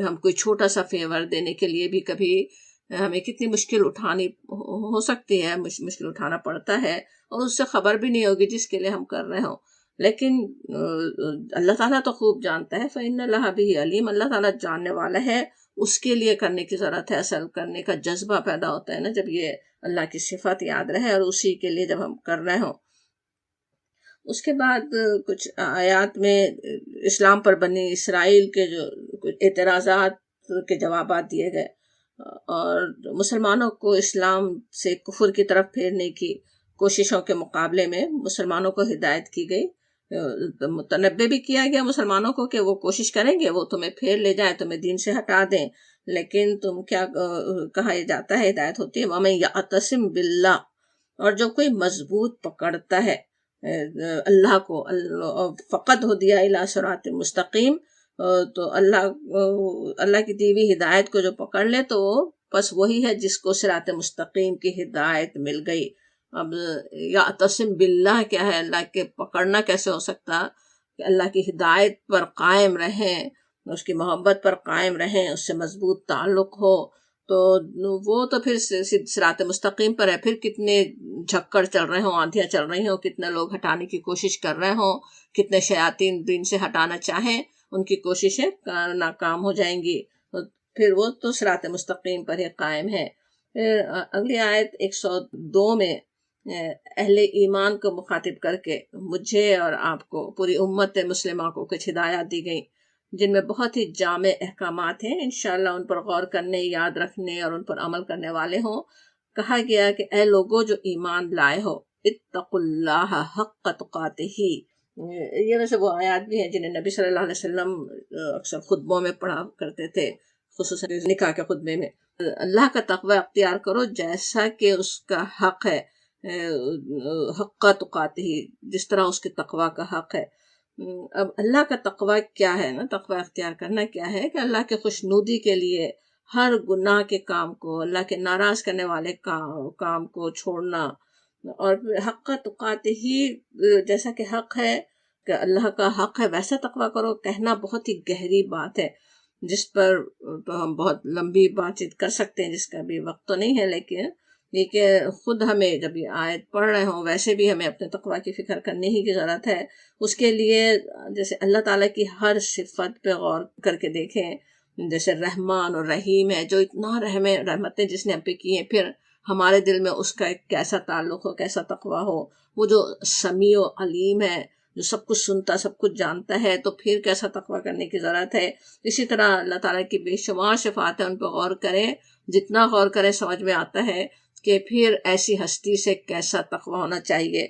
ہم کوئی چھوٹا سا فیور دینے کے لیے بھی کبھی ہمیں کتنی مشکل اٹھانی ہو سکتی ہے، مشکل اٹھانا پڑتا ہے، اور اس سے خبر بھی نہیں ہوگی جس کے لیے ہم کر رہے ہوں، لیکن اللہ تعالیٰ تو خوب جانتا ہے، فإن اللہ بھی علیم، اللہ تعالیٰ جاننے والا ہے، اس کے لیے کرنے کی ضرورت ہے، اصل کرنے کا جذبہ پیدا ہوتا ہے نا جب یہ اللہ کی صفات یاد رہے اور اسی کے لیے جب ہم کر رہے ہوں۔ اس کے بعد کچھ آیات میں اسلام پر بنی اسرائیل کے جو کچھ اعتراضات کے جوابات دیے گئے، اور مسلمانوں کو اسلام سے کفر کی طرف پھیرنے کی کوششوں کے مقابلے میں مسلمانوں کو ہدایت کی گئی، متنبع بھی کیا گیا مسلمانوں کو کہ وہ کوشش کریں گے وہ تمہیں پھیر لے جائیں، تمہیں دین سے ہٹا دیں، لیکن تم کیا کہا جاتا ہے، ہدایت ہوتی ہے وَمَن يَعْتَصِم بِاللَّهِ، اور جو کوئی مضبوط پکڑتا ہے اللہ کو، فقط ہدیٰ الی صراط مستقیم، تو اللہ کی دی ہوئی ہدایت کو جو پکڑ لے تو بس وہی ہے جس کو صراط مستقیم کی ہدایت مل گئی۔ اب یعتصم باللہ کیا ہے، اللہ کے پکڑنا کیسے ہو سکتا کہ اللہ کی ہدایت پر قائم رہیں، اس کی محبت پر قائم رہیں، اس سے مضبوط تعلق ہو، تو وہ تو پھر صراط مستقیم پر ہے۔ پھر کتنے جھکڑ چل رہے ہوں، آندھیاں چل رہی ہوں، کتنے لوگ ہٹانے کی کوشش کر رہے ہوں، کتنے شیاطین دین سے ہٹانا چاہیں، ان کی کوششیں ناکام ہو جائیں گی، پھر وہ تو صراط مستقیم پر ہی قائم ہے۔ اگلی آیت 102 میں اہل ایمان کو مخاطب کر کے مجھے اور آپ کو، پوری امت مسلمہ کو کچھ ہدایات دی گئیں جن میں بہت ہی جامع احکامات ہیں، انشاءاللہ ان پر غور کرنے، یاد رکھنے اور ان پر عمل کرنے والے ہوں۔ کہا گیا کہ اے لوگوں جو ایمان لائے ہو، اتقوا اللہ حق تقاتہ، یہ ویسے وہ آیات بھی ہیں جنہیں نبی صلی اللہ علیہ وسلم اکثر خطبوں میں پڑھا کرتے تھے، خصوصاً نکاح کے خطبے میں۔ اللہ کا تقوی اختیار کرو جیسا کہ اس کا حق ہے، حق تقاتہ، جس طرح اس کے تقوی کا حق ہے۔ اب اللہ کا تقوی کیا ہے نا، تقوی اختیار کرنا کیا ہے کہ اللہ کے خوشنودی کے لیے ہر گناہ کے کام کو، اللہ کے ناراض کرنے والے کام کو چھوڑنا، اور حق تقاتہ ہی جیسا کہ حق ہے کہ اللہ کا حق ہے ویسا تقوی کرو، کہنا بہت ہی گہری بات ہے جس پر تو ہم بہت لمبی بات چیت کر سکتے ہیں، جس کا بھی وقت تو نہیں ہے، لیکن یہ کہ خود ہمیں جب یہ آیت پڑھ رہے ہوں ویسے بھی ہمیں اپنے تقوی کی فکر کرنے ہی کی ضرورت ہے۔ اس کے لیے جیسے اللہ تعالیٰ کی ہر صفت پہ غور کر کے دیکھیں، جیسے رحمان اور رحیم ہے، جو اتنا رحمتیں جس نے ہم پہ کی ہیں، پھر ہمارے دل میں اس کا ایک کیسا تعلق ہو، کیسا تقوی ہو۔ وہ جو سمیع و علیم ہے، جو سب کچھ سنتا، سب کچھ جانتا ہے، تو پھر کیسا تقوی کرنے کی ضرورت ہے۔ اسی طرح اللہ تعالیٰ کی بے شمار صفات ہیں، ان پہ غور کریں، جتنا غور کریں سمجھ میں آتا ہے کہ پھر ایسی ہستی سے کیسا تقوی ہونا چاہیے،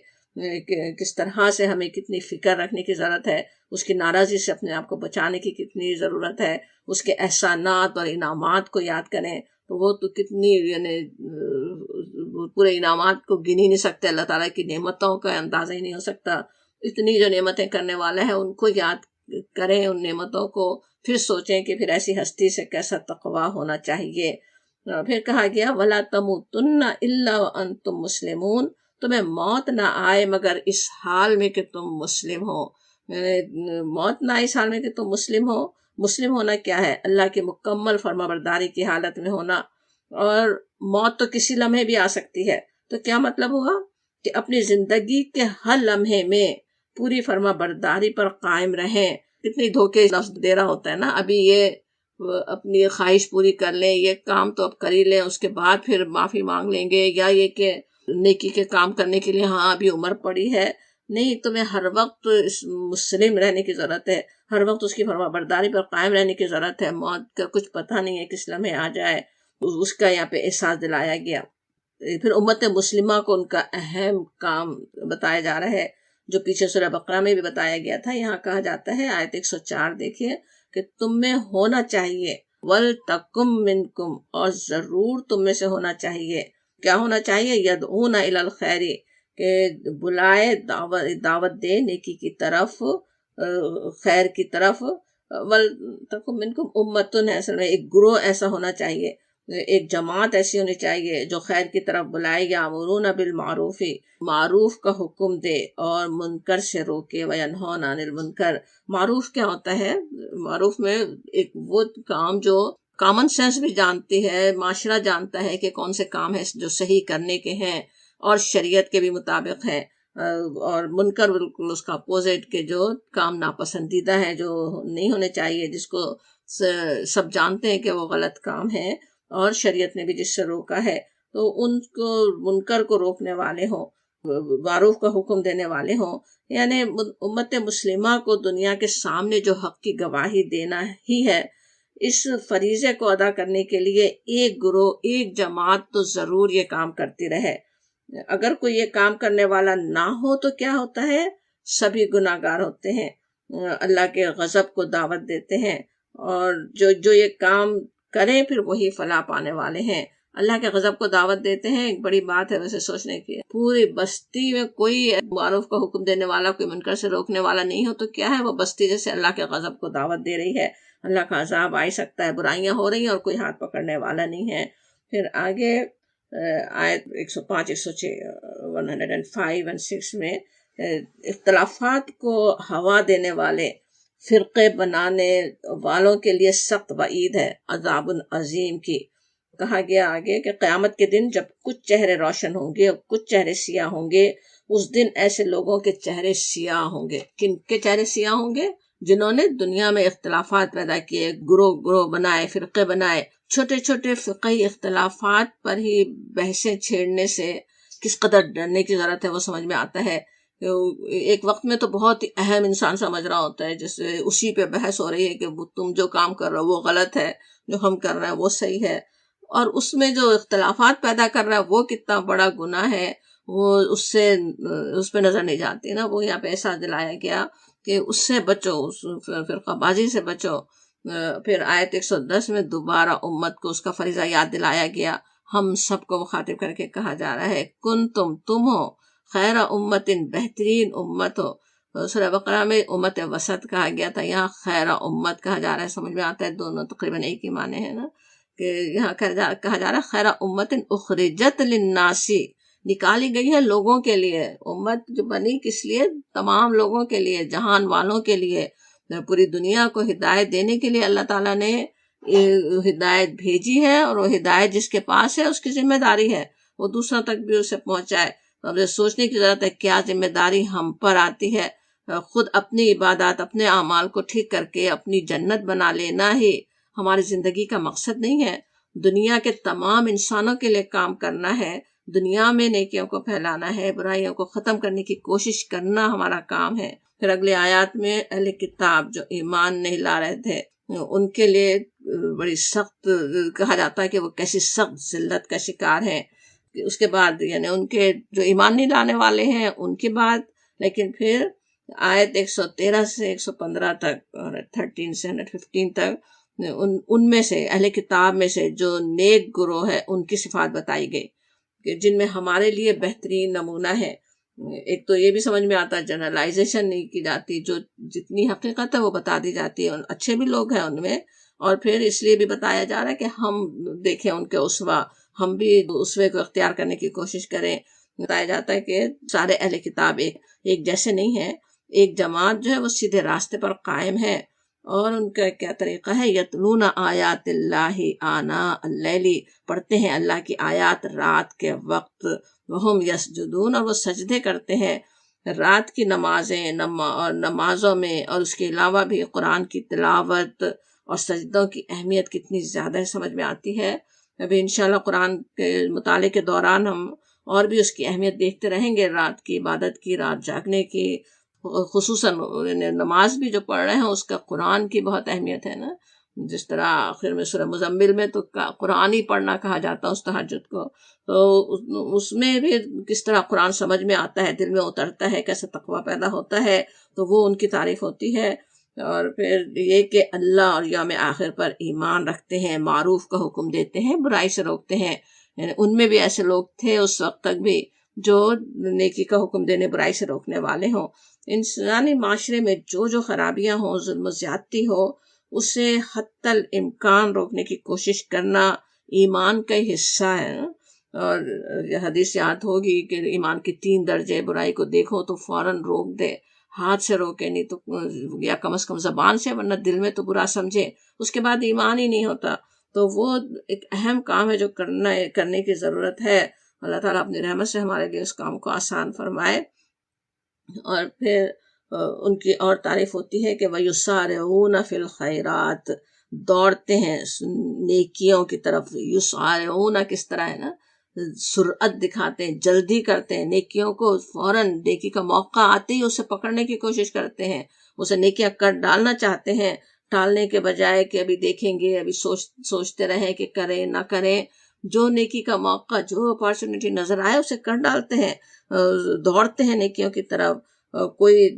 کس طرح سے ہمیں کتنی فکر رکھنے کی ضرورت ہے، اس کی ناراضی سے اپنے آپ کو بچانے کی کتنی ضرورت ہے، اس کے احسانات اور انعامات کو یاد کریں تو وہ تو کتنی، یعنی پورے انعامات کو گن ہی نہیں سکتے، اللہ تعالیٰ کی نعمتوں کا اندازہ ہی نہیں ہو سکتا۔ اتنی جو نعمتیں کرنے والا ہے ان کو یاد کریں، ان نعمتوں کو، پھر سوچیں کہ پھر ایسی ہستی سے کیسا تقوی ہونا چاہیے۔ پھر کہا گیا وَلَا تَمُوتُنَّ إِلَّا وَأَنْتُمْ مُسْلِمُونَ، تمہیں موت نہ آئے مگر اس حال میں کہ تم مسلم ہو، موت نہ آئے اس حال میں کہ تم مسلم ہو۔ مسلم ہونا کیا ہے؟ اللہ کی مکمل فرما برداری کی حالت میں ہونا، اور موت تو کسی لمحے بھی آ سکتی ہے، تو کیا مطلب ہوا کہ اپنی زندگی کے ہر لمحے میں پوری فرما برداری پر قائم رہیں۔ کتنی دھوکے لفظ دے رہا ہوتا ہے نا، ابھی یہ اپنی خواہش پوری کر لیں، یہ کام تو اب کر ہی لیں، اس کے بعد پھر معافی مانگ لیں گے، یا یہ کہ نیکی کے کام کرنے کے لیے ہاں ابھی عمر پڑی ہے۔ نہیں، تمہیں ہر وقت مسلم رہنے کی ضرورت ہے، ہر وقت اس کی فرما برداری پر قائم رہنے کی ضرورت ہے۔ موت کا کچھ پتہ نہیں ہے کس لمحے آ جائے، اس کا یہاں پہ احساس دلایا گیا۔ پھر امت مسلمہ کو ان کا اہم کام بتایا جا رہا ہے، جو پیچھے سورہ بقرہ میں بھی بتایا گیا تھا۔ یہاں کہا جاتا ہے، آیت 104 دیکھیے، کہ تم میں ہونا چاہیے، وَلْتَکُم مِّنکُم، اور ضرور تم میں سے ہونا چاہیے۔ کیا ہونا چاہیے؟ یدعون الی الخیر، کہ بلائے، دعوت دے نیکی کی طرف، خیر کی طرف۔ وَلْتَکُم مِّنکُم امتن، اصل میں ایک گروہ ایسا ہونا چاہیے، ایک جماعت ایسی ہونی چاہیے جو خیر کی طرف بلائے، یامرون بالمعروف، معروف کا حکم دے اور منکر سے روکے، وینہون عن المنکر۔ معروف کیا ہوتا ہے؟ معروف میں ایک وہ کام جو کامن سینس بھی جانتی ہے، معاشرہ جانتا ہے کہ کون سے کام ہے جو صحیح کرنے کے ہیں اور شریعت کے بھی مطابق ہے، اور منکر بالکل اس کا اپوزٹ کے جو کام ناپسندیدہ ہے، جو نہیں ہونے چاہیے، جس کو سب جانتے ہیں کہ وہ غلط کام ہے اور شریعت نے بھی جس سے روکا ہے، تو ان کو منکر کو روکنے والے ہوں، معروف کا حکم دینے والے ہوں۔ یعنی امت مسلمہ کو دنیا کے سامنے جو حق کی گواہی دینا ہی ہے، اس فریضے کو ادا کرنے کے لیے ایک گروہ، ایک جماعت تو ضرور یہ کام کرتی رہے۔ اگر کوئی یہ کام کرنے والا نہ ہو تو کیا ہوتا ہے؟ سبھی گناہ گار ہوتے ہیں، اللہ کے غضب کو دعوت دیتے ہیں، اور جو یہ کام کریں پھر وہی فلاح پانے والے ہیں۔ اللہ کے غضب کو دعوت دیتے ہیں، ایک بڑی بات ہے ویسے سوچنے کی۔ پوری بستی میں کوئی معروف کا حکم دینے والا، کوئی منکر سے روکنے والا نہیں ہو تو کیا ہے؟ وہ بستی جیسے اللہ کے غضب کو دعوت دے رہی ہے، اللہ کا عذاب آ سکتا ہے، برائیاں ہو رہی ہیں اور کوئی ہاتھ پکڑنے والا نہیں ہے۔ پھر آگے آیت 105 106 105 اور 6 میں اختلافات کو ہوا دینے والے فرقے بنانے والوں کے لیے سخت وعید ہے، عذاب عظیم کی۔ کہا گیا آگے کہ قیامت کے دن جب کچھ چہرے روشن ہوں گے اور کچھ چہرے سیاہ ہوں گے، اس دن ایسے لوگوں کے چہرے سیاہ ہوں گے۔ کن کے چہرے سیاہ ہوں گے؟ جنہوں نے دنیا میں اختلافات پیدا کیے، گروہ بنائے، فرقے بنائے۔ چھوٹے چھوٹے فقہی اختلافات پر ہی بحثیں چھیڑنے سے کس قدر ڈرنے کی ضرورت ہے وہ سمجھ میں آتا ہے۔ ایک وقت میں تو بہت ہی اہم انسان سمجھ رہا ہوتا ہے، جیسے اسی پہ بحث ہو رہی ہے کہ تم جو کام کر رہے ہو وہ غلط ہے، جو ہم کر رہے ہیں وہ صحیح ہے، اور اس میں جو اختلافات پیدا کر رہا ہے وہ کتنا بڑا گناہ ہے، وہ اس پہ نظر نہیں جاتی نا۔ وہ یہاں پہ احساس دلایا گیا کہ اس سے بچو، اس فرقہ بازی سے بچو۔ پھر آیت 110 میں دوبارہ امت کو اس کا فریضہ یاد دلایا گیا، ہم سب کو مخاطب کر کے کہا جا رہا ہے، تم ہو خیر امت، بہترین امت ہو۔ سورہ بقرہ میں امت وسط کہا گیا تھا، یہاں خیر امت کہا جا رہا ہے۔ سمجھ میں آتا ہے دونوں تقریباً ایک ہی معنی ہے نا، کہ یہاں کہا جا رہا ہے خیر امت اخرجت للناس، نکالی گئی ہے لوگوں کے لیے۔ امت جو بنی کس لیے؟ تمام لوگوں کے لیے، جہان والوں کے لیے، پوری دنیا کو ہدایت دینے کے لیے اللہ تعالیٰ نے ہدایت بھیجی ہے، اور وہ ہدایت جس کے پاس ہے اس کی ذمہ داری ہے وہ دوسروں تک بھی اسے پہنچائے۔ اب یہ سوچنے کی ضرورت ہے کیا ذمہ داری ہم پر آتی ہے۔ خود اپنی عبادات، اپنے اعمال کو ٹھیک کر کے اپنی جنت بنا لینا ہی ہماری زندگی کا مقصد نہیں ہے۔ دنیا کے تمام انسانوں کے لیے کام کرنا ہے، دنیا میں نیکیوں کو پھیلانا ہے، برائیوں کو ختم کرنے کی کوشش کرنا ہمارا کام ہے۔ پھر اگلے آیات میں اہل کتاب جو ایمان نہیں لا رہے تھے ان کے لیے بڑی سخت کہا جاتا ہے کہ وہ کیسی سخت ذلت کا شکار ہیں۔ اس کے بعد یعنی ان کے جو ایمان نہیں لانے والے ہیں ان کی بات، لیکن پھر آیت 113 سے 115 تک اور 13 سے 115 تک ان میں سے اہل کتاب میں سے جو نیک گروہ ہے ان کی صفات بتائی گئی کہ جن میں ہمارے لیے بہترین نمونہ ہے۔ ایک تو یہ بھی سمجھ میں آتا ہے جنرلائزیشن نہیں کی جاتی، جو جتنی حقیقت ہے وہ بتا دی جاتی ہے، اچھے بھی لوگ ہیں ان میں، اور پھر اس لیے بھی بتایا جا رہا ہے کہ ہم دیکھیں ان کے اسوہ، ہم بھی اسوے کو اختیار کرنے کی کوشش کریں۔ بتایا جاتا ہے کہ سارے اہل کتاب ایک جیسے نہیں ہیں، ایک جماعت جو ہے وہ سیدھے راستے پر قائم ہے، اور ان کا کیا طریقہ ہے؟ یتلون آیات اللہ آناء اللیل، پڑھتے ہیں اللہ کی آیات رات کے وقت، وہم یسجدون، اور وہ سجدے کرتے ہیں۔ رات کی نمازیں اور نمازوں میں اور اس کے علاوہ بھی قرآن کی تلاوت اور سجدوں کی اہمیت کتنی زیادہ سمجھ میں آتی ہے۔ ابھی انشاءاللہ قرآن کے مطالعے کے دوران ہم اور بھی اس کی اہمیت دیکھتے رہیں گے، رات کی عبادت کی، رات جاگنے کی، خصوصاً نماز بھی جو پڑھ رہے ہیں اس کا قرآن کی بہت اہمیت ہے نا۔ جس طرح آخر میں سورہ مزمل میں تو قرآن ہی پڑھنا کہا جاتا ہے اس تہجد کو، تو اس میں بھی کس طرح قرآن سمجھ میں آتا ہے، دل میں اترتا ہے، کیسے تقویٰ پیدا ہوتا ہے، تو وہ ان کی تعریف ہوتی ہے۔ اور پھر یہ کہ اللہ اور یوم آخر پر ایمان رکھتے ہیں، معروف کا حکم دیتے ہیں، برائی سے روکتے ہیں۔ یعنی ان میں بھی ایسے لوگ تھے اس وقت تک بھی جو نیکی کا حکم دینے، برائی سے روکنے والے ہوں۔ انسانی معاشرے میں جو خرابیاں ہوں، ظلم و زیادتی ہو، اسے حتی الامکان روکنے کی کوشش کرنا، ایمان کا ہی حصہ ہے. اور یہ حدیث یاد ہوگی کہ ایمان کے 3 درجے، برائی کو دیکھو تو فوراً روک دے، ہاتھ سے روکے نہیں تو، یا کم از کم زبان سے، ورنہ دل میں تو برا سمجھے، اس کے بعد ایمان ہی نہیں ہوتا. تو وہ ایک اہم کام ہے جو کرنے کی ضرورت ہے. اللہ تعالیٰ اپنی رحمت سے ہمارے لیے اس کام کو آسان فرمائے. اور پھر ان کی اور تعریف ہوتی ہے کہ وَيُسَارِعُونَ فِي الْخَيْرَاتِ، دوڑتے ہیں نیکیوں کی طرف. یسارعون کس طرح ہے نا، سرعت دکھاتے ہیں، جلدی کرتے ہیں نیکیوں کو، فوراً نیکی کا موقع آتے ہی اسے پکڑنے کی کوشش کرتے ہیں، اسے نیکیاں کر ڈالنا چاہتے ہیں، ٹالنے کے بجائے کہ ابھی دیکھیں گے، ابھی سوچتے رہیں کہ کریں نہ کریں. جو نیکی کا موقع، جو اپارچونیٹی نظر آئے اسے کر ڈالتے ہیں، دوڑتے ہیں نیکیوں کی طرف. کوئی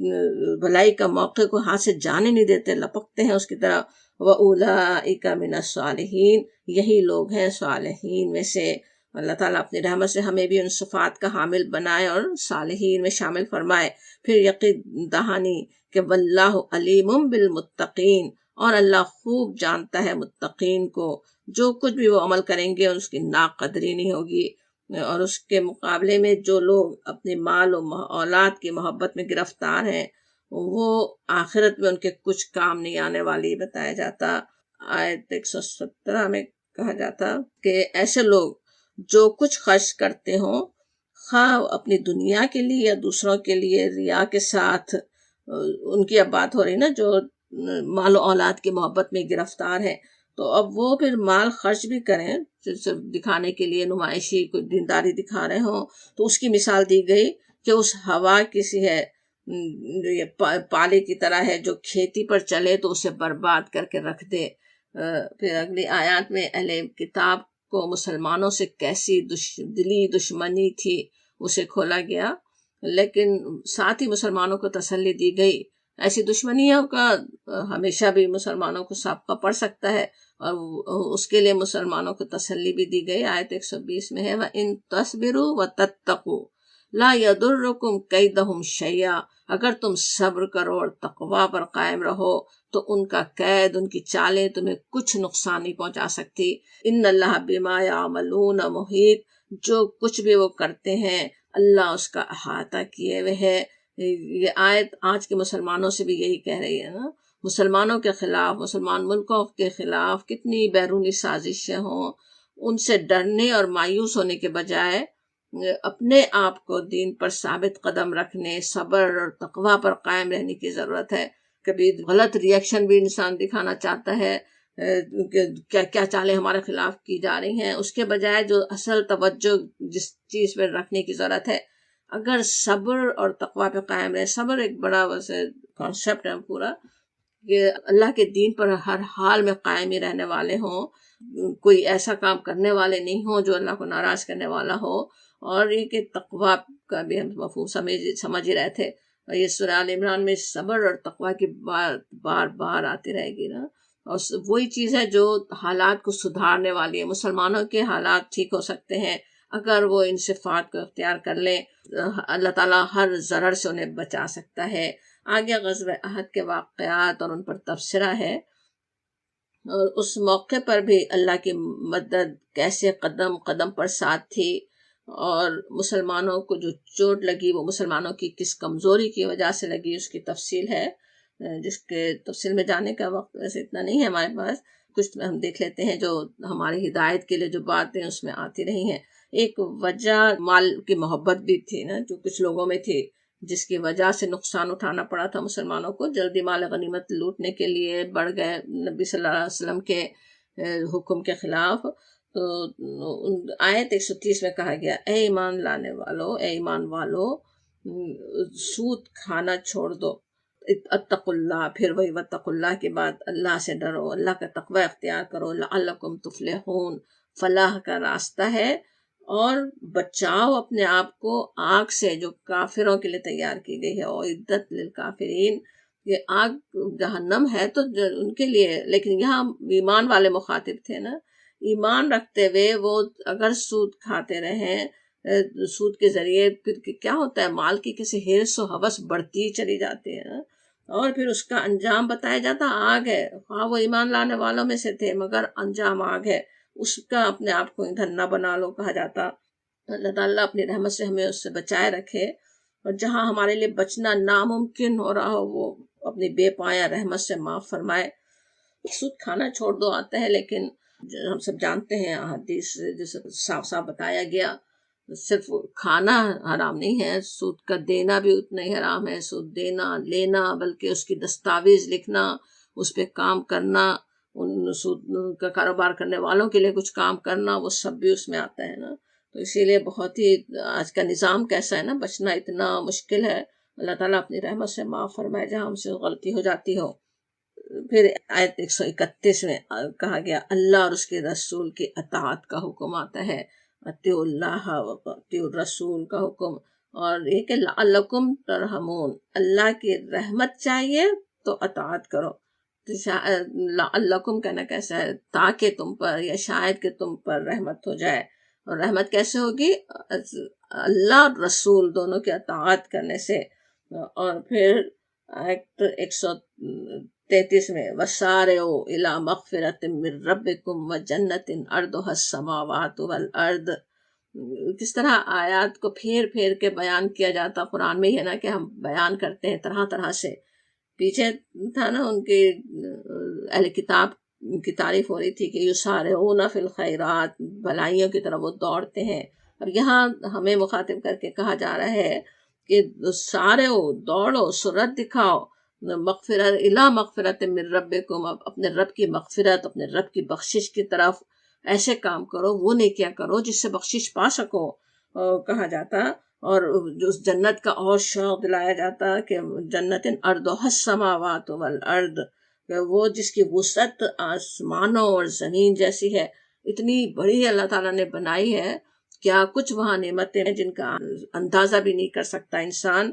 بھلائی کا موقع کو ہاتھ سے جانے نہیں دیتے، لپکتے ہیں اس کی طرف. وَأُولَٰئِکَ مِنَ الصَّالِحِینَ، یہی لوگ ہیں صالحین میں سے. اللہ تعالیٰ اپنی رحمت سے ہمیں بھی ان صفات کا حامل بنائے اور صالحین میں شامل فرمائے. پھر یقین دہانی کہ واللہ علیم بالمتقین، اور اللہ خوب جانتا ہے متقین کو، جو کچھ بھی وہ عمل کریں گے اس کی ناقدری نہیں ہوگی. اور اس کے مقابلے میں جو لوگ اپنے مال و اولاد کی محبت میں گرفتار ہیں، وہ آخرت میں ان کے کچھ کام نہیں آنے والی. بتایا جاتا آیت 117 میں کہا جاتا کہ ایسے لوگ جو کچھ خرچ کرتے ہوں، خواہ اپنی دنیا کے لیے یا دوسروں کے لیے ریا کے ساتھ، ان کی اب بات ہو رہی نا جو مال و اولاد کی محبت میں گرفتار ہے، تو اب وہ پھر مال خرچ بھی کریں صرف دکھانے کے لیے، نمائشی کوئی دینداری دکھا رہے ہوں، تو اس کی مثال دی گئی کہ اس ہوا کسی ہے جو یہ پالے کی طرح ہے، جو کھیتی پر چلے تو اسے برباد کر کے رکھ دے. پھر اگلی آیات میں اہل کتاب کو مسلمانوں سے کیسی دلی دشمنی تھی اسے کھولا گیا، لیکن ساتھ ہی مسلمانوں کو تسلی دی گئی. ایسی دشمنیوں کا ہمیشہ بھی مسلمانوں کو سابقہ پڑ سکتا ہے، اور اس کے لیے مسلمانوں کو تسلی بھی دی گئی. آیت 120 میں ہے وَإِن تَصْبِرُوا وَتَتَّقُوا لَا يَضُرُّكُمْ كَيْدُهُمْ شَيْئًا، اگر تم صبر کرو اور تقوی پر قائم رہو تو ان کا قید، ان کی چالیں تمہیں کچھ نقصان نہیں پہنچا سکتی. ان اللہ بما یعملون محیط، جو کچھ بھی وہ کرتے ہیں اللہ اس کا احاطہ کیے ہوئے ہے. یہ آیت آج کے مسلمانوں سے بھی یہی کہہ رہی ہے نا. مسلمانوں کے خلاف، مسلمان ملکوں کے خلاف کتنی بیرونی سازشیں ہوں، ان سے ڈرنے اور مایوس ہونے کے بجائے اپنے آپ کو دین پر ثابت قدم رکھنے، صبر اور تقوی پر قائم رہنے کی ضرورت ہے. کبھی غلط ریئیکشن بھی انسان دکھانا چاہتا ہے کہ کیا چالیں ہمارے خلاف کی جا رہی ہیں، اس کے بجائے جو اصل توجہ جس چیز پہ رکھنے کی ضرورت ہے، اگر صبر اور تقوی پہ قائم رہے. صبر ایک بڑا ویسے کانسیپٹ ہے پورا، کہ اللہ کے دین پر ہر حال میں قائم ہی رہنے والے ہوں، کوئی ایسا کام کرنے والے نہیں ہوں جو اللہ کو ناراض کرنے والا ہو. اور یہ کہ تقوی کا بھی ہم مفہوم سمجھ ہی رہے تھے. اور یہ سورہ آل عمران میں صبر اور تقوی کی بات بار بار آتی رہے گی نا. اور وہی چیز ہے جو حالات کو سدھارنے والی ہے. مسلمانوں کے حالات ٹھیک ہو سکتے ہیں اگر وہ ان صفات کو اختیار کر لیں. اللہ تعالیٰ ہر ضرر سے انہیں بچا سکتا ہے. آگے غزوہ احد کے واقعات اور ان پر تبصرہ ہے، اور اس موقع پر بھی اللہ کی مدد کیسے قدم قدم پر ساتھ تھی، اور مسلمانوں کو جو چوٹ لگی وہ مسلمانوں کی کس کمزوری کی وجہ سے لگی، اس کی تفصیل ہے، جس کے تفصیل میں جانے کا وقت ویسے اتنا نہیں ہے ہمارے پاس. کچھ ہم دیکھ لیتے ہیں جو ہماری ہدایت کے لیے جو باتیں اس میں آتی رہی ہیں. ایک وجہ مال کی محبت بھی تھی نا، جو کچھ لوگوں میں تھی، جس کی وجہ سے نقصان اٹھانا پڑا تھا مسلمانوں کو. جلدی مال غنیمت لوٹنے کے لیے بڑھ گئے نبی صلی اللہ علیہ وسلم کے حکم کے خلاف. تو آیت 130 میں کہا گیا اے ایمان لانے والو، اے ایمان والو، سود کھانا چھوڑ دو. اتقوا اللہ، پھر وہی واتقوا اللہ کے بعد اللہ سے ڈرو، اللہ کا تقوی اختیار کرو. لعلکم تفلحون، فلاح کا راستہ ہے. اور بچاؤ اپنے آپ کو آگ سے جو کافروں کے لیے تیار کی گئی ہے. اعدت للکافرین، یہ آگ جہنم ہے تو ان کے لیے، لیکن یہاں ایمان والے مخاطب تھے نا. ایمان رکھتے ہوئے وہ اگر سود کھاتے رہیں، سود کے ذریعے پھر کیا ہوتا ہے، مال کی کسی حرص و ہوس بڑھتی چلی جاتی ہے، اور پھر اس کا انجام بتایا جاتا آگ ہے. ہاں وہ ایمان لانے والوں میں سے تھے مگر انجام آگ ہے. اس کا اپنے آپ کو ایندھن نہ بنا لو کہا جاتا. اللہ تعالیٰ اپنی رحمت سے ہمیں اس سے بچائے رکھے، اور جہاں ہمارے لیے بچنا ناممکن ہو رہا ہو وہ اپنی بے پایا رحمت سے معاف فرمائے. سود کھانا چھوڑ دو آتا ہے، لیکن ہم سب جانتے ہیں حدیث جیسے صاف صاف بتایا گیا، صرف کھانا حرام نہیں ہے، سود کا دینا بھی اتنا ہی حرام ہے. سود دینا لینا، بلکہ اس کی دستاویز لکھنا، اس پہ کام کرنا، ان سود کا کاروبار کرنے والوں کے لیے کچھ کام کرنا، وہ سب بھی اس میں آتا ہے نا. تو اسی لیے بہت ہی آج کا نظام کیسا ہے نا، بچنا اتنا مشکل ہے. اللہ تعالیٰ اپنی رحمت سے معاف فرمائے جہاں ہم سے غلطی ہو جاتی ہو. پھر آیت 131 میں کہا گیا اللہ اور اس کے رسول کی اطاعت کا حکم آتا ہے. اطیعوا اللہ و اطیعوا الرسول کا حکم، اور یہ کہ لعلکم ترحمون، اللہ کی رحمت چاہیے تو اطاعت کرو. لعلکم کہنا کیسا ہے، تاکہ تم پر یا شاید کہ تم پر رحمت ہو جائے. اور رحمت کیسے ہوگی؟ اللہ اور رسول دونوں کی اطاعت کرنے سے. اور پھر آیت 133 میں وَسَارِعُوا إِلَىٰ مَغْفِرَةٍ مِّن رَّبِّكُمْ وَجَنَّةٍ عَرْضُهَا السَّمَاوَاتُ وَالْأَرْضُ. کس طرح آیات کو پھیر پھیر کے بیان کیا جاتا قرآن میں، ہی ہے نا کہ ہم بیان کرتے ہیں طرح طرح سے. پیچھے تھا نا ان کے اہل کتاب کی تعریف ہو رہی تھی کہ یسارعون فی الخیرات، بھلائیوں کی طرف وہ دوڑتے ہیں. اور یہاں ہمیں مخاطب کر کے کہا جا رہا ہے کہ سارے دوڑو، سرعت دکھاؤ، مغفرت الی مغفرت من ربکم، اپنے رب کی مغفرت، اپنے رب کی بخشش کی طرف ایسے کام کرو، وہ نیکیاں کرو جس سے بخشش پا سکو کہا جاتا. اور اس جنت کا اور شوق دلایا جاتا کہ جنت عرضها السماوات والارض، وہ جس کی وسعت آسمانوں اور زمین جیسی ہے. اتنی بڑی اللہ تعالیٰ نے بنائی ہے، کیا کچھ وہاں نعمتیں ہیں جن کا اندازہ بھی نہیں کر سکتا انسان.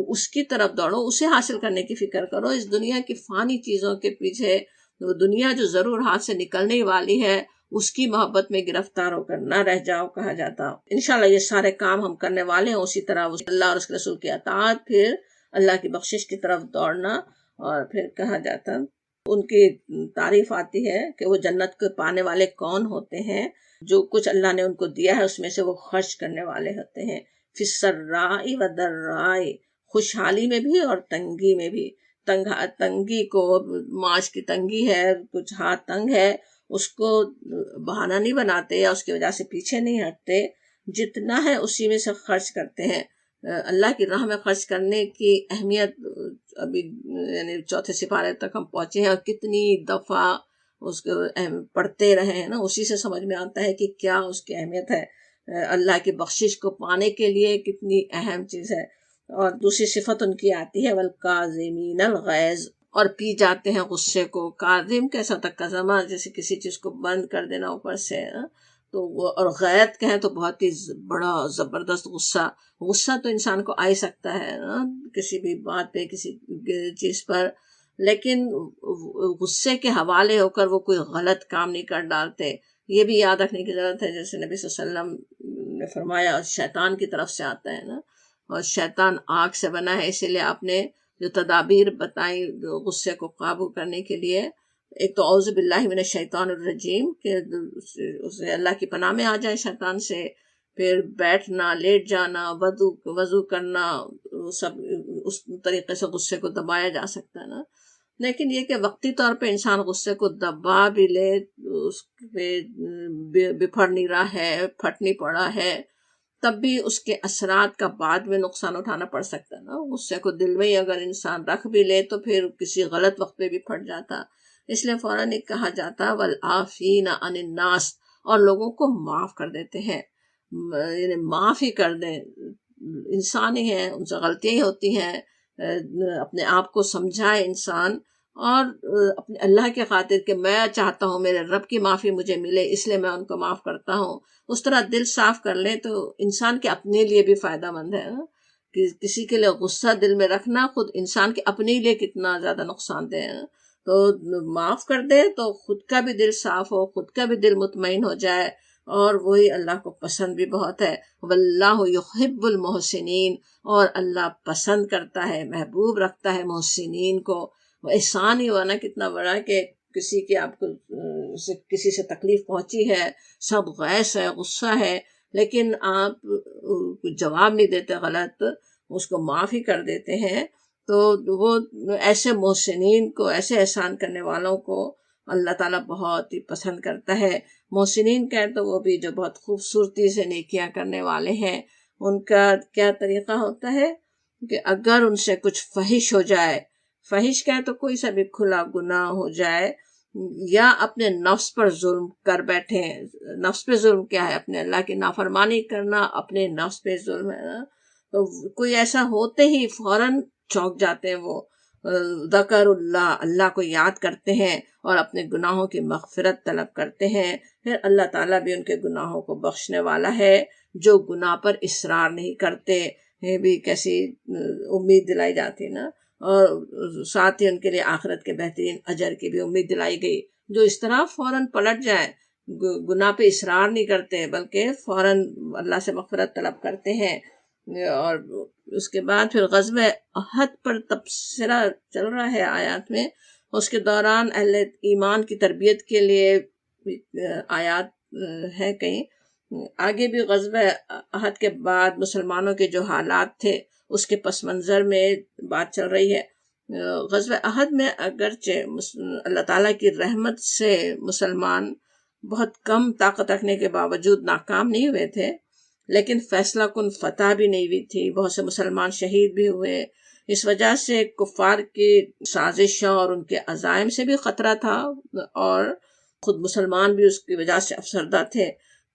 اس کی طرف دوڑو، اسے حاصل کرنے کی فکر کرو. اس دنیا کی فانی چیزوں کے پیچھے، وہ دنیا جو ضرور ہاتھ سے نکلنے والی ہے، اس کی محبت میں گرفتار ہو کر نہ رہ جاؤ کہا جاتا. انشاءاللہ یہ سارے کام ہم کرنے والے ہیں. اسی طرح اللہ اور اس کے رسول کی اطاعت، پھر اللہ کی بخشش کی طرف دوڑنا. اور پھر کہا جاتا ان کی تعریف آتی ہے کہ وہ جنت کو پانے والے کون ہوتے ہیں، جو کچھ اللہ نے ان کو دیا ہے اس میں سے وہ خرچ کرنے والے ہوتے ہیں. فی السراء والضراء، خوشحالی میں بھی اور تنگی میں بھی. تنگی کو، معاش کی تنگی ہے، کچھ ہاتھ تنگ ہے، اس کو بہانہ نہیں بناتے یا اس کی وجہ سے پیچھے نہیں ہٹتے، جتنا ہے اسی میں سے خرچ کرتے ہیں. اللہ کی راہ میں خرچ کرنے کی اہمیت ابھی یعنی چوتھے سپارے تک ہم پہنچے ہیں، اور کتنی دفعہ اس کو پڑھتے رہے ہیں نا، اسی سے سمجھ میں آتا ہے کہ کیا اس کی اہمیت ہے. اللہ کی بخشش کو پانے کے لیے کتنی اہم چیز ہے. اور دوسری صفت ان کی آتی ہے والکاظمین الغیظ، اور پی جاتے ہیں غصے کو. کاظم کیسا تھا؟ کظمہ، جیسے کسی چیز کو بند کر دینا اوپر سے. تو وہ، اور غیظ کہیں تو بہت ہی بڑا زبردست غصہ. غصہ تو انسان کو آ ہی سکتا ہے کسی بھی بات پہ، کسی چیز پر، لیکن غصے کے حوالے ہو کر وہ کوئی غلط کام نہیں کر ڈالتے. یہ بھی یاد رکھنے کی ضرورت ہے، جیسے نبی صلی اللہ علیہ وسلم نے فرمایا شیطان کی طرف سے آتا ہے نا، اور شیطان آگ سے بنا ہے. اسی لیے آپ نے جو تدابیر بتائیں غصے کو قابو کرنے کے لیے، ایک تو اعوذ باللہ من الشیطان الرجیم، کہ اسے اللہ کی پناہ میں آ جائے شیطان سے. پھر بیٹھنا، لیٹ جانا، وضو کرنا، سب اس طریقے سے غصے کو دبایا جا سکتا ہے نا. لیکن یہ کہ وقتی طور پہ انسان غصے کو دبا بھی لے، اس پہ بفر نہیں رہا ہے، پھٹ نہیں پڑا ہے، تب بھی اس کے اثرات کا بعد میں نقصان اٹھانا پڑ سکتا ہے نا. غصے کو دل میں ہی اگر انسان رکھ بھی لے تو پھر کسی غلط وقت پہ بھی پھٹ جاتا. اس لیے فوراً کہا جاتا والعافین عن الناس، اور لوگوں کو معاف کر دیتے ہیں، یعنی معاف ہی کر دیں. انسان ہی ہیں، ان سے غلطیاں ہی ہوتی ہیں. اپنے آپ کو سمجھائے انسان، اور اپنے اللہ کے خاطر کہ میں چاہتا ہوں میرے رب کی معافی مجھے ملے، اس لیے میں ان کو معاف کرتا ہوں. اس طرح دل صاف کر لیں تو انسان کے اپنے لیے بھی فائدہ مند ہے. کسی کے لیے غصہ دل میں رکھنا خود انسان کے اپنے لیے کتنا زیادہ نقصان دہ ہے. تو معاف کر دے تو خود کا بھی دل صاف ہو، خود کا بھی دل مطمئن ہو جائے، اور وہی اللہ کو پسند بھی بہت ہے. واللہ یحب المحسنین، اور اللہ پسند کرتا ہے، محبوب رکھتا ہے محسنین کو. احسان ہی ہوا نا کتنا بڑا کہ کسی کی آپ کو کسی سے تکلیف پہنچی ہے، سب غیظ ہے، غصہ ہے، لیکن آپ جواب نہیں دیتے غلط، اس کو معاف ہی کر دیتے ہیں، تو وہ ایسے محسنین کو، ایسے احسان کرنے والوں کو اللہ تعالیٰ بہت ہی پسند کرتا ہے۔ محسنین کہیں تو وہ بھی جو بہت خوبصورتی سے نیکیاں کرنے والے ہیں۔ ان کا کیا طریقہ ہوتا ہے کہ اگر ان سے کچھ فحش ہو جائے، فحش کہیں تو کوئی سا بھی کھلا گناہ ہو جائے، یا اپنے نفس پر ظلم کر بیٹھے، نفس پہ ظلم کیا ہے؟ اپنے اللہ کی نافرمانی کرنا اپنے نفس پہ ظلم ہے نا۔ تو کوئی ایسا ہوتے ہی فوراً چونک جاتے ہیں، وہ ذکر اللہ، اللہ کو یاد کرتے ہیں اور اپنے گناہوں کی مغفرت طلب کرتے ہیں، پھر اللہ تعالیٰ بھی ان کے گناہوں کو بخشنے والا ہے۔ جو گناہ پر اصرار نہیں کرتے، یہ بھی کیسی امید دلائی جاتی نا، اور ساتھ ہی ان کے لیے آخرت کے بہترین اجر کی بھی امید دلائی گئی۔ جو اس طرح فوراً پلٹ جائیں، گناہ پہ اصرار نہیں کرتے بلکہ فوراً اللہ سے مغفرت طلب کرتے ہیں۔ اور اس کے بعد پھر غزوہ احد پر تبصرہ چل رہا ہے آیات میں، اس کے دوران اہل ایمان کی تربیت کے لیے آیات ہیں کہیں آگے بھی۔ غزوہ احد کے بعد مسلمانوں کے جو حالات تھے اس کے پس منظر میں بات چل رہی ہے۔ غزوہ احد میں اگرچہ اللہ تعالیٰ کی رحمت سے مسلمان بہت کم طاقت رکھنے کے باوجود ناکام نہیں ہوئے تھے، لیکن فیصلہ کن فتح بھی نہیں ہوئی تھی، بہت سے مسلمان شہید بھی ہوئے۔ اس وجہ سے کفار کی سازشوں اور ان کے عزائم سے بھی خطرہ تھا، اور خود مسلمان بھی اس کی وجہ سے افسردہ تھے۔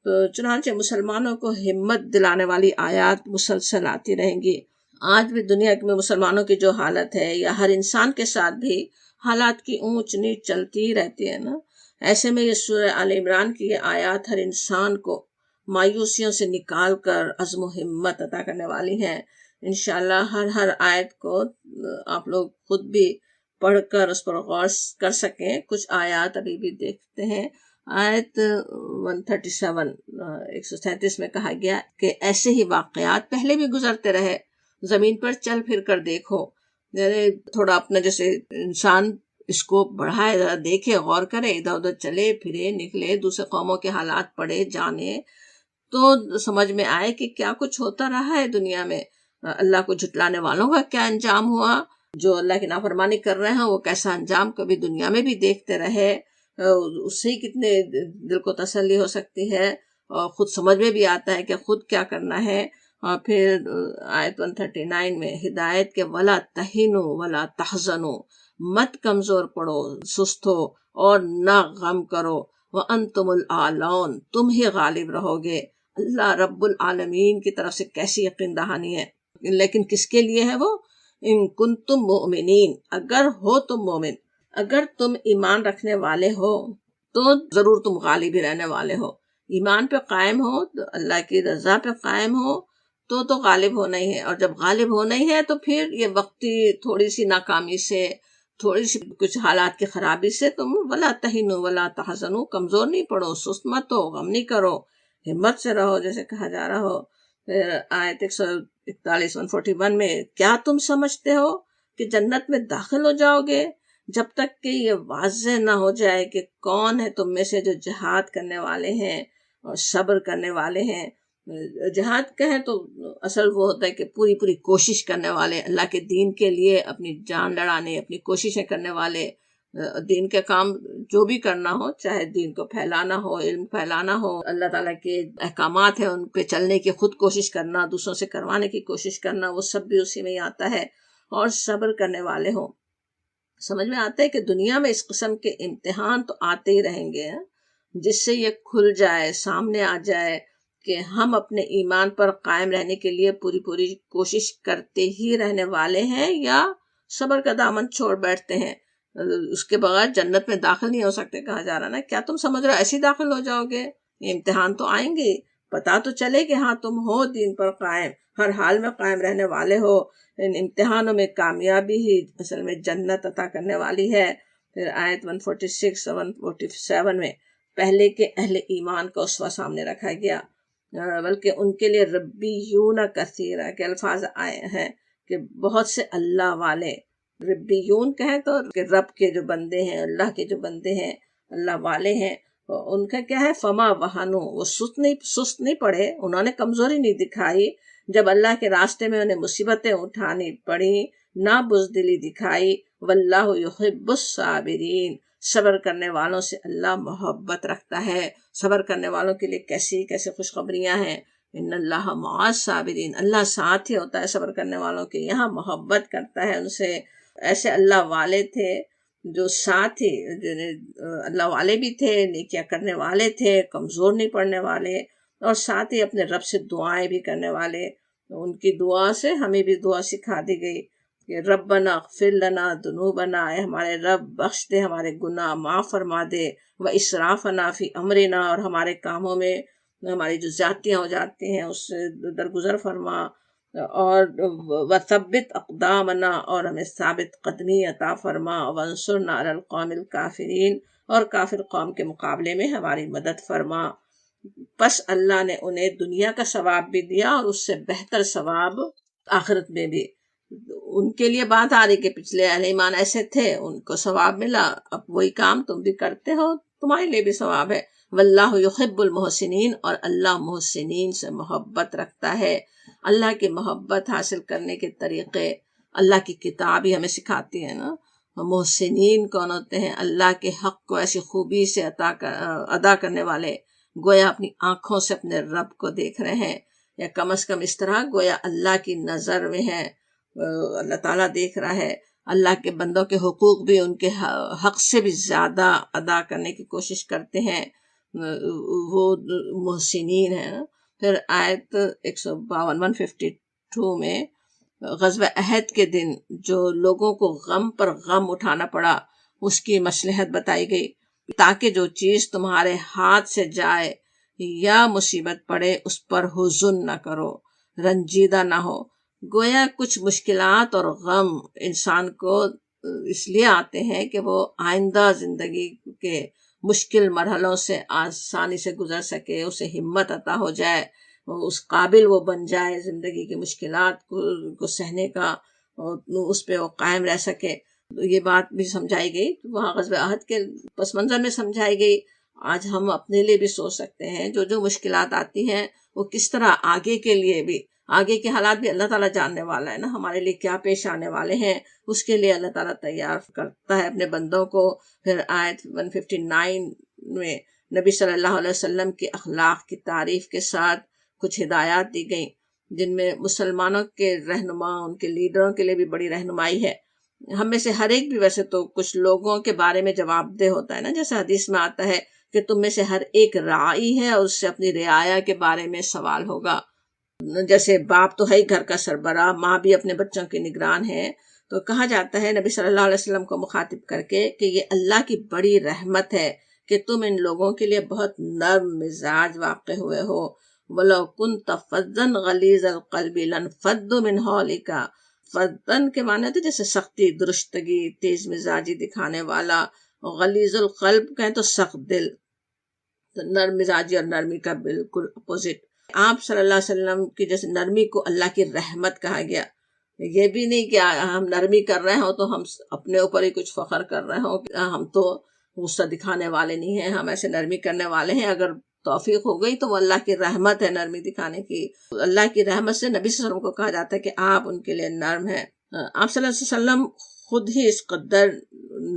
تو چنانچہ مسلمانوں کو ہمت دلانے والی آیات مسلسل آتی رہیں گی۔ آج بھی دنیا میں مسلمانوں کی جو حالت ہے، یا ہر انسان کے ساتھ بھی حالات کی اونچ نیچ چلتی ہی رہتی ہے نا۔ ایسے میں یہ سورہ آل عمران کی یہ آیات ہر انسان کو مایوسیوں سے نکال کر عزم و ہمت عطا کرنے والی ہیں۔ انشاءاللہ ہر آیت کو آپ لوگ خود بھی پڑھ کر اس پر غور کر سکیں۔ کچھ آیات ابھی بھی دیکھتے ہیں۔ آیت 137 میں کہا گیا کہ ایسے ہی واقعات پہلے بھی گزرتے رہے، زمین پر چل پھر کر دیکھو۔ یعنی تھوڑا اپنا جیسے انسان اسکوپ بڑھائے، ذرا دیکھے، غور کرے، ادھر ادھر چلے پھرے، نکلے، دوسرے قوموں کے حالات پڑھے، جانے، تو سمجھ میں آئے کہ کیا کچھ ہوتا رہا ہے دنیا میں۔ اللہ کو جھٹلانے والوں کا کیا انجام ہوا، جو اللہ کی نافرمانی کر رہے ہیں وہ کیسا انجام کبھی دنیا میں بھی دیکھتے رہے۔ اس سے کتنے دل کو تسلی ہو سکتی ہے، اور خود سمجھ میں بھی آتا ہے کہ خود کیا کرنا ہے۔ اور پھر آیت 139 میں ہدایت کے ولا تہنوا ولا تحزنوا، مت کمزور پڑو، سست ہو، اور نہ غم کرو، وانتم الاعلون، تم ہی غالب رہو گے۔ اللہ رب العالمین کی طرف سے کیسی یقین دہانی ہے، لیکن کس کے لیے ہے وہ؟ ان کنتم مؤمنین، اگر ہو تم مومن، اگر تم ایمان رکھنے والے ہو تو ضرور تم غالب ہی رہنے والے ہو۔ ایمان پہ قائم ہو تو اللہ کی رضا پہ قائم ہو تو غالب ہونا ہی ہے، اور جب غالب ہونا ہی ہے تو پھر یہ وقتی تھوڑی سی ناکامی سے، تھوڑی سی کچھ حالات کی خرابی سے تم ولا تہنوا ولا تحزنوا، کمزور نہیں پڑو، سست مت ہو، غم نہیں کرو، ہمت سے رہو جیسے کہا جا رہا ہو۔ پھر آیت 141 میں کیا تم سمجھتے ہو کہ جنت میں داخل ہو جاؤ گے جب تک کہ یہ واضح نہ ہو جائے کہ کون ہے تم میں سے جو جہاد کرنے والے ہیں اور صبر کرنے والے ہیں۔ جہاد کہیں تو اصل وہ ہوتا ہے کہ پوری کوشش کرنے والے، اللہ کے دین کے لیے اپنی جان لڑانے، اپنی کوششیں کرنے والے، دین کے کام جو بھی کرنا ہو، چاہے دین کو پھیلانا ہو، علم پھیلانا ہو، اللہ تعالیٰ کے احکامات ہیں ان پہ چلنے کی خود کوشش کرنا، دوسروں سے کروانے کی کوشش کرنا، وہ سب بھی اسی میں ہی آتا ہے۔ اور صبر کرنے والے ہوں۔ سمجھ میں آتا ہے کہ دنیا میں اس قسم کے امتحان تو آتے ہی رہیں گے، جس سے یہ کھل جائے، سامنے آ جائے کہ ہم اپنے ایمان پر قائم رہنے کے لیے پوری کوشش کرتے ہی رہنے والے ہیں، یا صبر کا دامن چھوڑ بیٹھتے ہیں۔ اس کے بغیر جنت میں داخل نہیں ہو سکتے، کہا جا رہا نا۔ کیا تم سمجھ رہے ایسے داخل ہو جاؤ گے؟ یہ امتحان تو آئیں گے، پتا تو چلے کہ ہاں تم ہو دین پر قائم، ہر حال میں قائم رہنے والے ہو۔ ان امتحانوں میں کامیابی ہی اصل میں جنت عطا کرنے والی ہے۔ پھر آیت 146 اور 147 میں پہلے کے اہل ایمان کا اسوہ سامنے رکھا گیا، بلکہ ان کے لیے ربیون کثیرہ کے الفاظ آئے ہیں کہ بہت سے اللہ والے، ربیون کہیں تو رب کے جو بندے ہیں، اللہ کے جو بندے ہیں، اللہ والے ہیں، ان کا کیا ہے، فما وہنو، وہ سست نہیں پڑے، انہوں نے کمزوری نہیں دکھائی جب اللہ کے راستے میں انہیں مصیبتیں اٹھانی پڑی، نہ بزدلی دکھائی۔ واللہ یحب الصابرین، صبر کرنے والوں سے اللہ محبت رکھتا ہے۔ صبر کرنے والوں کے لیے کیسے خوشخبریاں ہیں، ان اللہ مع الصابرین، اللہ ساتھ ہی ہوتا ہے صبر کرنے والوں کے، یہاں محبت کرتا ہے ان سے۔ ایسے اللہ والے تھے جو ساتھ ہی، اللہ والے بھی تھے، نیکیاں کرنے والے تھے، کمزور نہیں پڑنے والے، اور ساتھ ہی اپنے رب سے دعائیں بھی کرنے والے۔ ان کی دعا سے ہمیں بھی دعا سکھا دی گئی کہ ربنا اغفر لنا ذنوبنا، اے ہمارے رب بخش دے ہمارے گناہ، معاف فرما دے، و اسرافنا فی امرنا، اور ہمارے کاموں میں ہماری جو زیادتیاں ہو جاتی ہیں اس سے درگزر فرما، اور وثبت اقدامنا، اور ہمیں ثابت قدمی عطا فرما، وانصرنا علی القوم الکافرین، اور کافر قوم کے مقابلے میں ہماری مدد فرما۔ پس اللہ نے انہیں دنیا کا ثواب بھی دیا اور اس سے بہتر ثواب آخرت میں بھی۔ ان کے لیے بات آ رہی کہ پچھلے اہل ایمان ایسے تھے، ان کو ثواب ملا، اب وہی کام تم بھی کرتے ہو، تمہارے لیے بھی ثواب ہے۔ واللہ یحب المحسنین، اور اللہ محسنین سے محبت رکھتا ہے۔ اللہ کی محبت حاصل کرنے کے طریقے اللہ کی کتاب ہی ہمیں سکھاتی ہے نا۔ محسنین کون ہوتے ہیں؟ اللہ کے حق کو ایسی خوبی سے ادا کرنے والے، گویا اپنی آنکھوں سے اپنے رب کو دیکھ رہے ہیں، یا کم از کم اس طرح گویا اللہ کی نظر میں ہے، اللہ تعالیٰ دیکھ رہا ہے۔ اللہ کے بندوں کے حقوق بھی ان کے حق سے بھی زیادہ ادا کرنے کی کوشش کرتے ہیں، وہ محسنین ہیں۔ پھر آیت 152 میں غزوہ احد کے دن جو لوگوں کو غم پر غم اٹھانا پڑا، اس کی مصلحت بتائی گئی، تاکہ جو چیز تمہارے ہاتھ سے جائے یا مصیبت پڑے اس پر حزن نہ کرو، رنجیدہ نہ ہو۔ گویا کچھ مشکلات اور غم انسان کو اس لیے آتے ہیں کہ وہ آئندہ زندگی کے مشکل مرحلوں سے آسانی سے گزر سکے، اسے ہمت عطا ہو جائے، اس قابل وہ بن جائے زندگی کی مشکلات کو سہنے کا، اس پہ وہ قائم رہ سکے۔ یہ بات بھی سمجھائی گئی وہاں غزوہ احد کے پس منظر میں سمجھائی گئی۔ آج ہم اپنے لیے بھی سوچ سکتے ہیں جو مشکلات آتی ہیں وہ کس طرح آگے کے لیے بھی، آگے کے حالات بھی اللہ تعالیٰ جاننے والا ہے نا، ہمارے لیے کیا پیش آنے والے ہیں اس کے لیے اللہ تعالیٰ تیار کرتا ہے اپنے بندوں کو۔ پھر آیت 159 میں نبی صلی اللہ علیہ وسلم کی اخلاق کی تعریف کے ساتھ کچھ ہدایات دی گئیں، جن میں مسلمانوں کے رہنما، ان کے لیڈروں کے لیے بھی بڑی رہنمائی ہے۔ ہم میں سے ہر ایک بھی ویسے تو کچھ لوگوں کے بارے میں جواب دہ ہوتا ہے نا، جیسے حدیث میں آتا ہے کہ تم میں سے ہر ایک راعی ہے اور اس سے اپنی رعایا کے بارے میں سوال ہوگا۔ جیسے باپ تو ہے ہی گھر کا سربراہ، ماں بھی اپنے بچوں کی نگران ہے، تو کہا جاتا ہے نبی صلی اللہ علیہ وسلم کو مخاطب کر کے کہ یہ اللہ کی بڑی رحمت ہے کہ تم ان لوگوں کے لیے بہت نرم مزاج واقع ہوئے ہو۔ وَلَوْ كُنْتَ فَظًّا غَلِيظَ الْقَلْبِ لَانفَضُّوا مِنْ حَوْلِكَ۔ فَظًّا کے معنی ہوتے جیسے سختی، درستگی، تیز مزاجی دکھانے والا، غلیظ القلب کہیں تو سخت دل، تو نرم مزاجی اور نرمی کا بالکل اپوزٹ۔ آپ صلی اللہ علیہ وسلم کی جیسے نرمی کو اللہ کی رحمت کہا گیا، یہ بھی نہیں کہ ہم نرمی کر رہے ہوں تو ہم اپنے اوپر ہی کچھ فخر کر رہے ہوں کہ ہم تو غصہ دکھانے والے نہیں ہیں، ہم ایسے نرمی کرنے والے ہیں۔ اگر توفیق ہو گئی تو وہ اللہ کی رحمت ہے نرمی دکھانے کی۔ اللہ کی رحمت سے نبی صلی اللہ علیہ وسلم کو کہا جاتا ہے کہ آپ ان کے لیے نرم ہیں۔ آپ صلی اللہ علیہ وسلم خود ہی اس قدر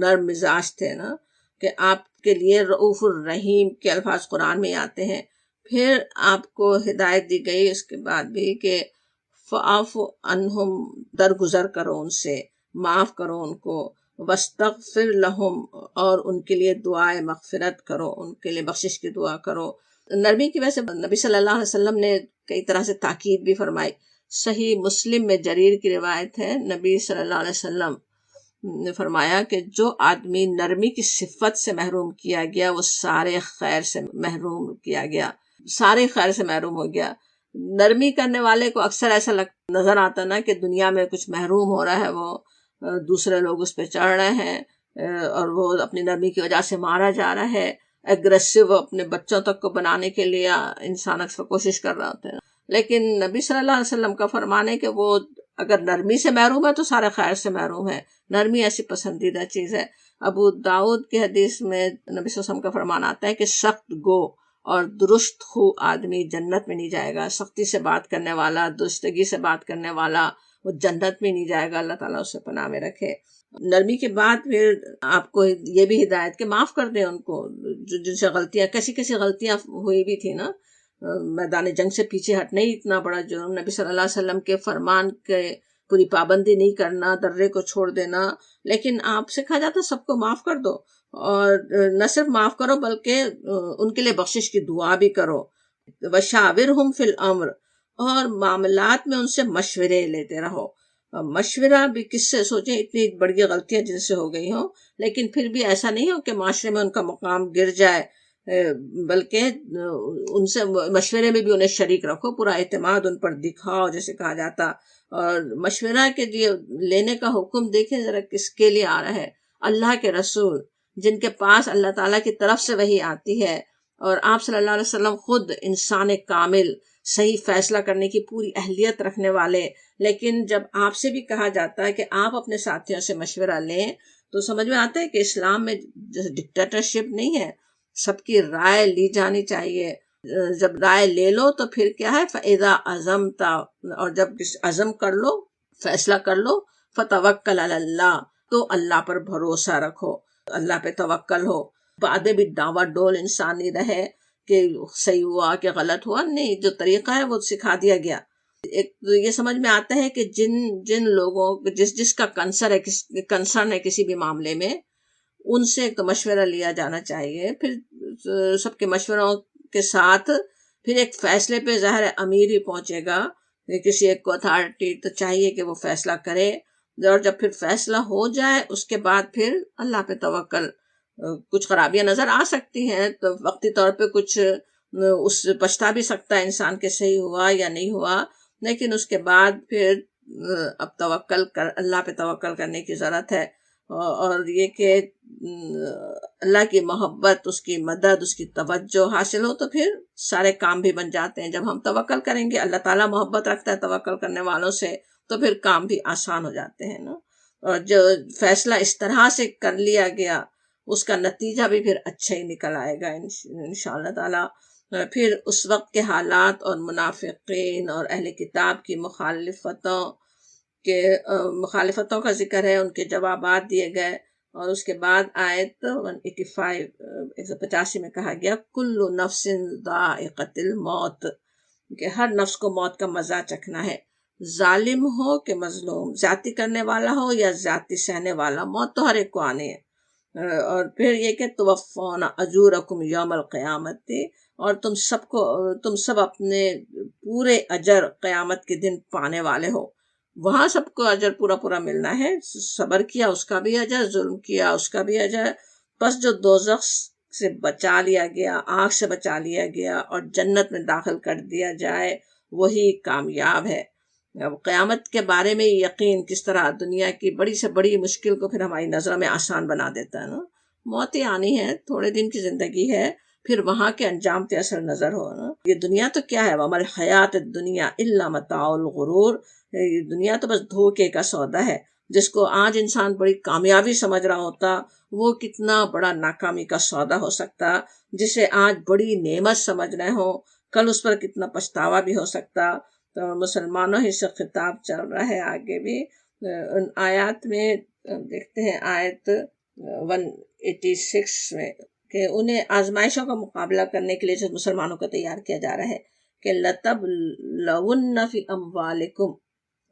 نرم مزاج تھے نا کہ آپ کے لیے رؤوف الرحیم کے الفاظ قرآن میں آتے ہیں۔ پھر آپ کو ہدایت دی گئی اس کے بعد بھی کہ فاعف عنہم، درگزر کرو ان سے، معاف کرو ان کو، واستغفر لہم، اور ان کے لیے دعائے مغفرت کرو، ان کے لیے بخشش کی دعا کرو۔ نرمی کی وجہ سے نبی صلی اللہ علیہ وسلم نے کئی طرح سے تاکید بھی فرمائی۔ صحیح مسلم میں جریر کی روایت ہے، نبی صلی اللہ علیہ وسلم نے فرمایا کہ جو آدمی نرمی کی صفت سے محروم کیا گیا وہ سارے خیر سے محروم کیا گیا، سارے خیر سے محروم ہو گیا۔ نرمی کرنے والے کو اکثر ایسا نظر آتا نا کہ دنیا میں کچھ محروم ہو رہا ہے، وہ دوسرے لوگ اس پہ چڑھ رہے ہیں اور وہ اپنی نرمی کی وجہ سے مارا جا رہا ہے۔ ایگریسو اپنے بچوں تک کو بنانے کے لیے انسان اکثر کوشش کر رہا ہوتا ہے، لیکن نبی صلی اللہ علیہ وسلم کا فرمان ہے کہ وہ اگر نرمی سے محروم ہے تو سارے خیر سے محروم ہے۔ نرمی ایسی پسندیدہ چیز ہے۔ ابو داؤد کی حدیث میں نبی صلی اللہ علیہ وسلم کا فرمان آتا ہے کہ سخت گو اور درست خو آدمی جنت میں نہیں جائے گا۔ سختی سے بات کرنے والا، درستگی سے بات کرنے والا وہ جنت میں نہیں جائے گا، اللہ تعالیٰ اس سے پناہ میں رکھے۔ نرمی کے بعد پھر آپ کو یہ بھی ہدایت کہ معاف کر دیں ان کو جن سے غلطیاں، کیسی غلطیاں ہوئی بھی تھی نا، میدان جنگ سے پیچھے ہٹنا ہی اتنا بڑا جرم، نبی صلی اللہ علیہ وسلم کے فرمان کے پوری پابندی نہیں کرنا، درے کو چھوڑ دینا، لیکن آپ سے کہا جاتا سب کو معاف کر دو، اور نہ صرف معاف کرو بلکہ ان کے لیے بخشش کی دعا بھی کرو۔ وشاورہم فی الامر، اور معاملات میں ان سے مشورے لیتے رہو۔ مشورہ بھی کس سے، سوچیں اتنی بڑی غلطیاں جن سے ہو گئی ہوں، لیکن پھر بھی ایسا نہیں ہو کہ معاشرے میں ان کا مقام گر جائے، بلکہ ان سے مشورے میں بھی انہیں شریک رکھو، پورا اعتماد ان پر دکھاؤ جیسے کہا جاتا۔ اور مشورہ کے لیے لینے کا حکم دیکھیں ذرا کس کے لیے آ رہا ہے، اللہ کے رسول جن کے پاس اللہ تعالیٰ کی طرف سے وحی آتی ہے، اور آپ صلی اللہ علیہ وسلم خود انسان کامل، صحیح فیصلہ کرنے کی پوری اہلیت رکھنے والے، لیکن جب آپ سے بھی کہا جاتا ہے کہ آپ اپنے ساتھیوں سے مشورہ لیں تو سمجھ میں آتا ہے کہ اسلام میں ڈکٹیٹرشپ نہیں ہے، سب کی رائے لی جانی چاہیے۔ جب رائے لے لو تو پھر کیا ہے، فَإِذَا عَزَمْتَ، اور جب عزم کر لو، فیصلہ کر لو، فَتَوَكَّلْ عَلَى اللَّهِ، تو اللہ پر بھروسہ رکھو، اللہ پہ توکل ہو۔ بعد بھی ڈاوا ڈول انسان نہیں رہے کہ صحیح ہوا کہ غلط ہوا، نہیں، جو طریقہ ہے وہ سکھا دیا گیا۔ ایک تو یہ سمجھ میں آتا ہے کہ جن لوگوں جس کا کنسرن ہے کسی بھی معاملے میں، ان سے ایک تو مشورہ لیا جانا چاہیے، پھر سب کے مشوروں کے ساتھ پھر ایک فیصلے پہ ظاہر امیر ہی پہنچے گا، کسی ایک کو اتھارٹی تو چاہیے کہ وہ فیصلہ کرے، اور جب پھر فیصلہ ہو جائے اس کے بعد پھر اللہ پہ توکل۔ کچھ خرابیاں نظر آ سکتی ہیں تو وقتی طور پہ کچھ اس پچھتا بھی سکتا ہے انسان کہ صحیح ہوا یا نہیں ہوا، لیکن اس کے بعد پھر اب اللہ پہ توکل کرنے کی ضرورت ہے، اور یہ کہ اللہ کی محبت، اس کی مدد، اس کی توجہ حاصل ہو تو پھر سارے کام بھی بن جاتے ہیں۔ جب ہم توکل کریں گے، اللہ تعالیٰ محبت رکھتا ہے توکل کرنے والوں سے، تو پھر کام بھی آسان ہو جاتے ہیں نا۔ اور جو فیصلہ اس طرح سے کر لیا گیا اس کا نتیجہ بھی پھر اچھا ہی نکل آئے گا انشاءاللہ تعالیٰ۔ پھر اس وقت کے حالات اور منافقین اور اہل کتاب کی مخالفتوں کا ذکر ہے، ان کے جوابات دیے گئے، اور اس کے بعد آیت 185 میں کہا گیا کل نفس ذائقۃ الموت، کہ ہر نفس کو موت کا مزہ چکھنا ہے، ظالم ہو کہ مظلوم، زیادتی کرنے والا ہو یا زیادتی سہنے والا، موت تو ہر ایک کو آنی ہے۔ اور پھر یہ کہ توفون اجورکم یوم القیامت، اور تم سب اپنے پورے اجر قیامت کے دن پانے والے ہو، وہاں سب کو اجر پورا ملنا ہے، صبر کیا اس کا بھی اجر، ظلم کیا اس کا بھی اجر۔ بس جو دوزخ سے بچا لیا گیا، آگ سے بچا لیا گیا اور جنت میں داخل کر دیا جائے، وہی کامیاب ہے۔ اب قیامت کے بارے میں یقین کس طرح دنیا کی بڑی سے بڑی مشکل کو پھر ہماری نظروں میں آسان بنا دیتا ہے نا۔ موت ہی آنی ہے، تھوڑے دن کی زندگی ہے، پھر وہاں کے انجام پہ اثر نظر ہو نا۔ یہ دنیا تو کیا ہے، وَمَا الْحَيَاةُ الدُّنْيَا إِلَّا مَتَاعُ الْغُرُورِ، یہ دنیا تو بس دھوکے کا سودا ہے۔ جس کو آج انسان بڑی کامیابی سمجھ رہا ہوتا، وہ کتنا بڑا ناکامی کا سودا ہو سکتا، جسے آج بڑی نعمت سمجھ رہے ہوں، کل اس پر کتنا پچھتاوا بھی ہو سکتا۔ تو مسلمانوں ہی سے خطاب چل رہا ہے آگے بھی۔ ان آیات میں دیکھتے ہیں آیت 186 میں کہ انہیں آزمائشوں کا مقابلہ کرنے کے لیے جو مسلمانوں کو تیار کیا جا رہا ہے کہ لَتَبْلَوُنَّ فِي أَمْوَالِكُمْ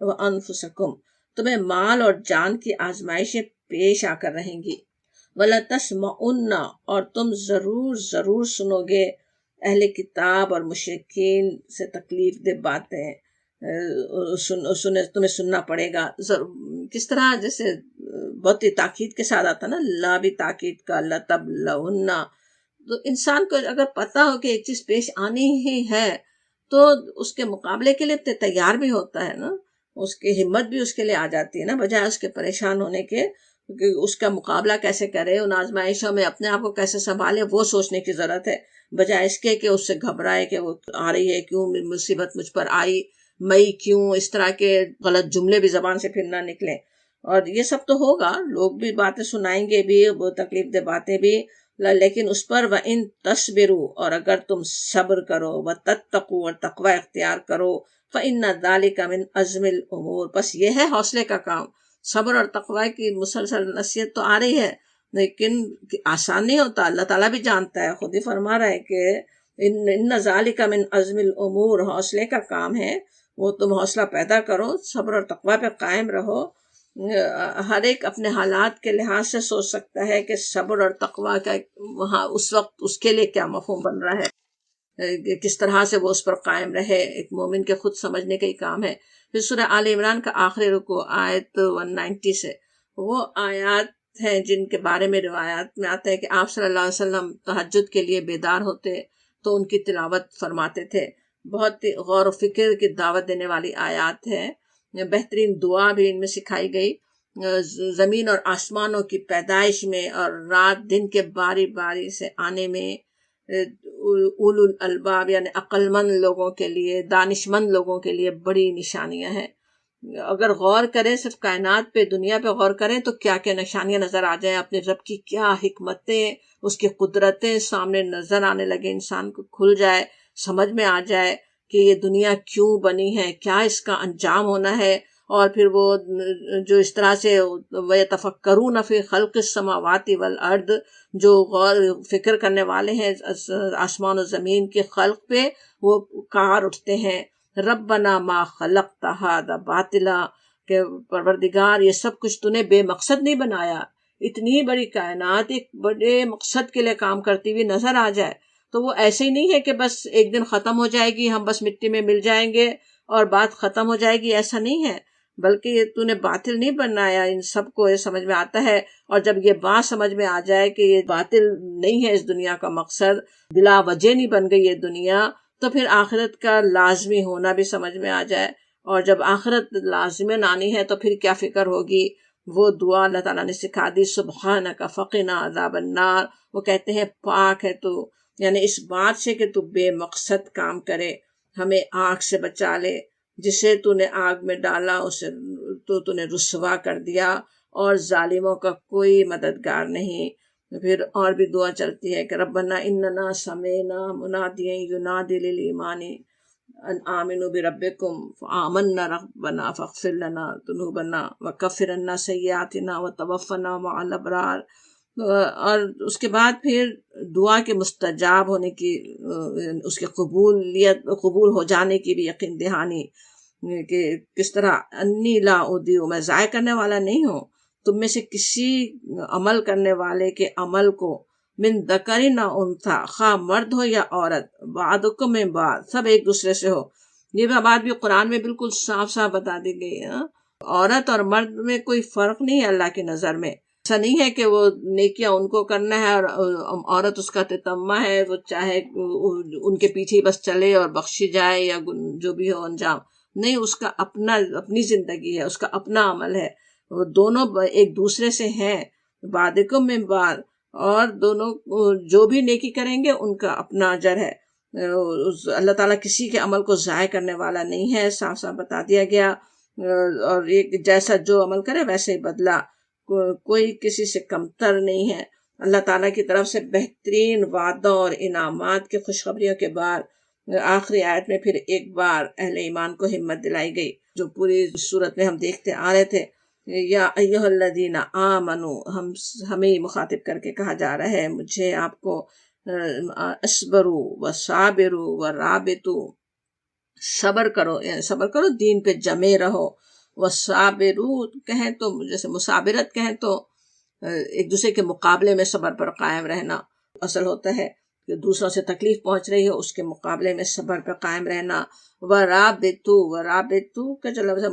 وَأَنفُسِكُمْ، تمہیں مال اور جان کی آزمائشیں پیش آ کر رہیں گی۔ وَلَتَسْمَعُنَّ، اور تم ضرور سنو گے اہل کتاب اور مشرکین سے تکلیف دہ باتیں، تمہیں سننا پڑے گا۔ کس طرح جیسے بہت ہی تاکید کے ساتھ آتا نا، لا بھی تاکید کا، لَتَبْلَوُنَّ، تو انسان کو اگر پتہ ہو کہ ایک چیز پیش آنی ہی ہے تو اس کے مقابلے کے لیے تیار بھی ہوتا ہے نا، اس کی ہمت بھی اس کے لیے آ جاتی ہے نا، بجائے اس کے پریشان ہونے کے کہ اس کا مقابلہ کیسے کرے، ان آزمائشوں میں اپنے آپ کو کیسے سنبھالے، وہ سوچنے کی ضرورت ہے، بجائے اس کے کہ اس سے گھبرائے کہ وہ آ رہی ہے، کیوں مصیبت مجھ پر آئی، میں کیوں، اس طرح کے غلط جملے بھی زبان سے پھر نہ نکلیں۔ اور یہ سب تو ہوگا، لوگ بھی باتیں سنائیں گے بھی، وہ تکلیف دہ باتیں بھی، لیکن اس پر وَإِن تَصْبِرُوا، اور اگر تم صبر کرو، وَتَتَّقُوا، اور تقوی اختیار کرو، فَإِنَّ ذَلِكَ مِنْ عَزْمِ الْأُمُورِ، بس یہ ہے حوصلے کا کام۔ صبر اور تقوی کی مسلسل نصیحت تو آ رہی ہے، لیکن آسان نہیں ہوتا، اللہ تعالیٰ بھی جانتا ہے، خود ہی فرما رہا ہے کہ ان ذالک من عزم الامور، حوصلے کا کام ہے، وہ تم حوصلہ پیدا کرو، صبر اور تقوی پہ قائم رہو۔ ہر ایک اپنے حالات کے لحاظ سے سوچ سکتا ہے کہ صبر اور تقوی کا وہاں اس وقت اس کے لیے کیا مفہوم بن رہا ہے، کس طرح سے وہ اس پر قائم رہے، ایک مومن کے خود سمجھنے کا ہی کام ہے۔ پھر سورہ آل عمران کا آخری رکوع آیت 190 سے وہ آیات ہیں جن کے بارے میں روایات میں آتا ہے کہ آپ صلی اللہ علیہ وسلم تہجد کے لیے بیدار ہوتے تو ان کی تلاوت فرماتے تھے۔ بہت ہی غور و فکر کی دعوت دینے والی آیات ہے، بہترین دعا بھی ان میں سکھائی گئی۔ زمین اور آسمانوں کی پیدائش میں اور رات دن کے باری باری سے آنے میں اولو الالباب یعنی عقل مند لوگوں کے لیے، دانش مند لوگوں کے لیے بڑی نشانیاں ہیں۔ اگر غور کریں، صرف کائنات پہ، دنیا پہ غور کریں تو کیا کیا نشانیاں نظر آ جائیں، اپنے رب کی کیا حکمتیں، اس کی قدرتیں سامنے نظر آنے لگے، انسان کو کھل جائے، سمجھ میں آ جائے کہ یہ دنیا کیوں بنی ہے، کیا اس کا انجام ہونا ہے۔ اور پھر وہ جو اس طرح سے وَيَتَفَكَّرُونَ فِي خَلْقِ السَّمَاوَاتِ وَالْأَرْضِ، جو غور فکر کرنے والے ہیں آسمان و زمین کے خلق پہ، وہ کار اٹھتے ہیں، ربنا ما خلقت ھذا باطلا، کہ پروردگار یہ سب کچھ تو نے بے مقصد نہیں بنایا، اتنی بڑی کائنات ایک بڑے مقصد کے لیے کام کرتی ہوئی نظر آ جائے تو وہ ایسے ہی نہیں ہے کہ بس ایک دن ختم ہو جائے گی، ہم بس مٹی میں مل جائیں گے اور بات ختم ہو جائے گی، ایسا نہیں ہے، بلکہ یہ تو نے باطل نہیں بنایا، ان سب کو یہ سمجھ میں آتا ہے۔ اور جب یہ بات سمجھ میں آ جائے کہ یہ باطل نہیں ہے اس دنیا کا مقصد، بلا وجہ نہیں بن گئی یہ دنیا، تو پھر آخرت کا لازمی ہونا بھی سمجھ میں آ جائے، اور جب آخرت لازماً آنی ہے تو پھر کیا فکر ہوگی۔ وہ دعا اللہ تعالیٰ نے سکھا دی، سبحانک فقنا عذاب النار، وہ کہتے ہیں پاک ہے تو، یعنی اس بات سے کہ تو بے مقصد کام کرے، ہمیں آگ سے بچا لے، جسے تو نے آگ میں ڈالا اسے تو نے رسوا کر دیا، اور ظالموں کا کوئی مددگار نہیں۔ پھر اور بھی دعا چلتی ہے کہ ربنا اننا سمعنا منادیا ینادی للایمان ان آمنوا بربکم فآمنا ربنا فاغفر لنا ذنوبنا وکفر عنا سیئاتنا وتوفنا مع الابرار۔ اور اس کے بعد پھر دعا کے مستجاب ہونے کی، اس کے قبول ہو جانے کی بھی یقین دہانی، کہ کس طرح انی لا اضیع، میں ضائع کرنے والا نہیں ہوں تم میں سے کسی عمل کرنے والے کے عمل کو، من ذکر نہ انثی، خواہ مرد ہو یا عورت، بعضکم من بعض، سب ایک دوسرے سے ہو۔ یہ بات بھی قرآن میں بالکل صاف صاف بتا دی گئی ہے، عورت اور مرد میں کوئی فرق نہیں ہے اللہ کی نظر میں، ایسا نہیں ہے کہ وہ نیکیاں ان کو کرنا ہے اور عورت اس کا تتمہ ہے، وہ چاہے ان کے پیچھے بس چلے اور بخشی جائے یا جو بھی ہو انجام، نہیں، اس کا اپنی زندگی ہے، اس کا اپنا عمل ہے، وہ دونوں ایک دوسرے سے ہیں، بعضکم من بعض، اور دونوں جو بھی نیکی کریں گے ان کا اپنا اجر ہے۔ اللہ تعالیٰ کسی کے عمل کو ضائع کرنے والا نہیں ہے، صاف صاف بتا دیا گیا، اور یہ جیسا جو عمل کرے ویسے ہی بدلہ، کوئی کسی سے کمتر نہیں ہے۔ اللہ تعالیٰ کی طرف سے بہترین وعدوں اور انعامات کی خوشخبریوں کے بعد آخری آیت میں پھر ایک بار اہل ایمان کو ہمت دلائی گئی، جو پوری صورت میں ہم دیکھتے آ رہے تھے، یا ایھا الذین آمنوا، ہمیں مخاطب کر کے کہا جا رہا ہے، مجھے آپ کو، اصبروا وصابروا ورابطوا، صبر کرو، یعنی صبر کرو، دین پہ جمے رہو، وصابروا کہیں تو جیسے مصابرت کہیں تو ایک دوسرے کے مقابلے میں صبر پر قائم رہنا اصل ہوتا ہے، کہ دوسروں سے تکلیف پہنچ رہی ہو اس کے مقابلے میں صبر پر قائم رہنا۔ ورابطوا کا جو لفظ ہے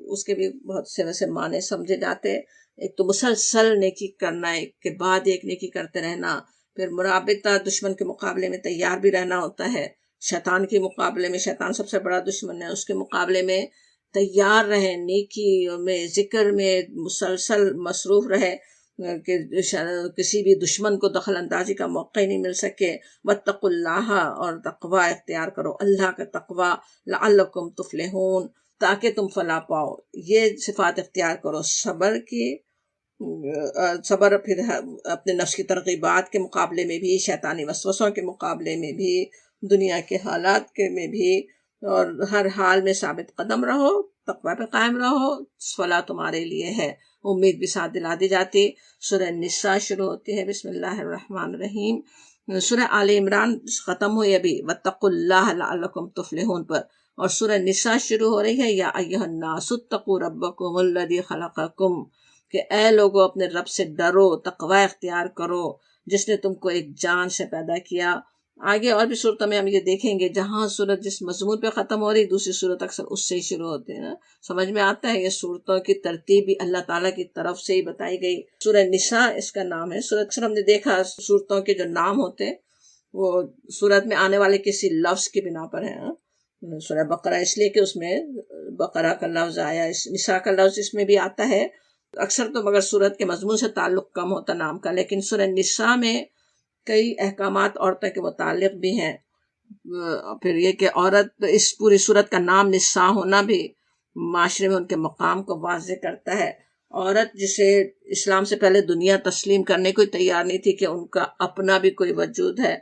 اس کے بھی بہت سے ویسے معنی سمجھے جاتے، ایک تو مسلسل نیکی کرنا، ایک کے بعد ایک نیکی کرتے رہنا، پھر مرابطہ دشمن کے مقابلے میں تیار بھی رہنا ہوتا ہے، شیطان کے مقابلے میں، شیطان سب سے بڑا دشمن ہے، اس کے مقابلے میں تیار رہیں، نیکی میں، ذکر میں مسلسل مصروف رہے، کہ کسی بھی دشمن کو دخل اندازی کا موقع ہی نہیں مل سکے۔ واتقوا اللہ، اور تقوی اختیار کرو، اللہ کا تقوی، لعلکم تفلحون، تاکہ تم فلاح پاؤ. یہ صفات اختیار کرو، صبر کی، صبر پھر اپنے نفس کی ترغیبات کے مقابلے میں بھی، شیطانی وسوسوں کے مقابلے میں بھی، دنیا کے حالات کے میں بھی، اور ہر حال میں ثابت قدم رہو، تقوی پہ قائم رہو، فلاح تمہارے لیے ہے. امید بھی ساتھ دلا دی جاتی. سورہ نساء شروع ہوتی ہے بسم اللہ الرحمن الرحیم. سورہ آل عمران ختم ہوئی ابھی واتقوا اللہ لعلکم تفلحون پر، اور سورہ نساء شروع ہو رہی ہے یا ایھا الناس اتقوا ربکم الذی خلقکم، کہ اے لوگوں اپنے رب سے ڈرو، تقوی اختیار کرو جس نے تم کو ایک جان سے پیدا کیا. آگے اور بھی صورتوں میں ہم یہ دیکھیں گے جہاں صورت جس مضمون پہ ختم ہو رہی دوسری صورت اکثر اس سے ہی شروع ہوتے ہیں نا. سمجھ میں آتا ہے یہ صورتوں کی ترتیب بھی اللہ تعالیٰ کی طرف سے ہی بتائی گئی. سورہ نساء اس کا نام ہے. سورت اکثر ہم نے دیکھا صورتوں کے جو نام ہوتے ہیں وہ صورت میں آنے والے کسی لفظ کی بنا پر ہیں. سورہ بقرہ اس لیے کہ اس میں بقرہ کا لفظ آیا، نساء کا لفظ اس میں بھی آتا ہے اکثر تو، مگر صورت کے مضمون سے تعلق کم ہوتا نام کا. لیکن سورہ نساء میں کئی احکامات عورتوں کے متعلق بھی ہیں. پھر یہ کہ عورت، اس پوری صورت کا نام نساء ہونا بھی معاشرے میں ان کے مقام کو واضح کرتا ہے. عورت جسے اسلام سے پہلے دنیا تسلیم کرنے کو تیار نہیں تھی کہ ان کا اپنا بھی کوئی وجود ہے،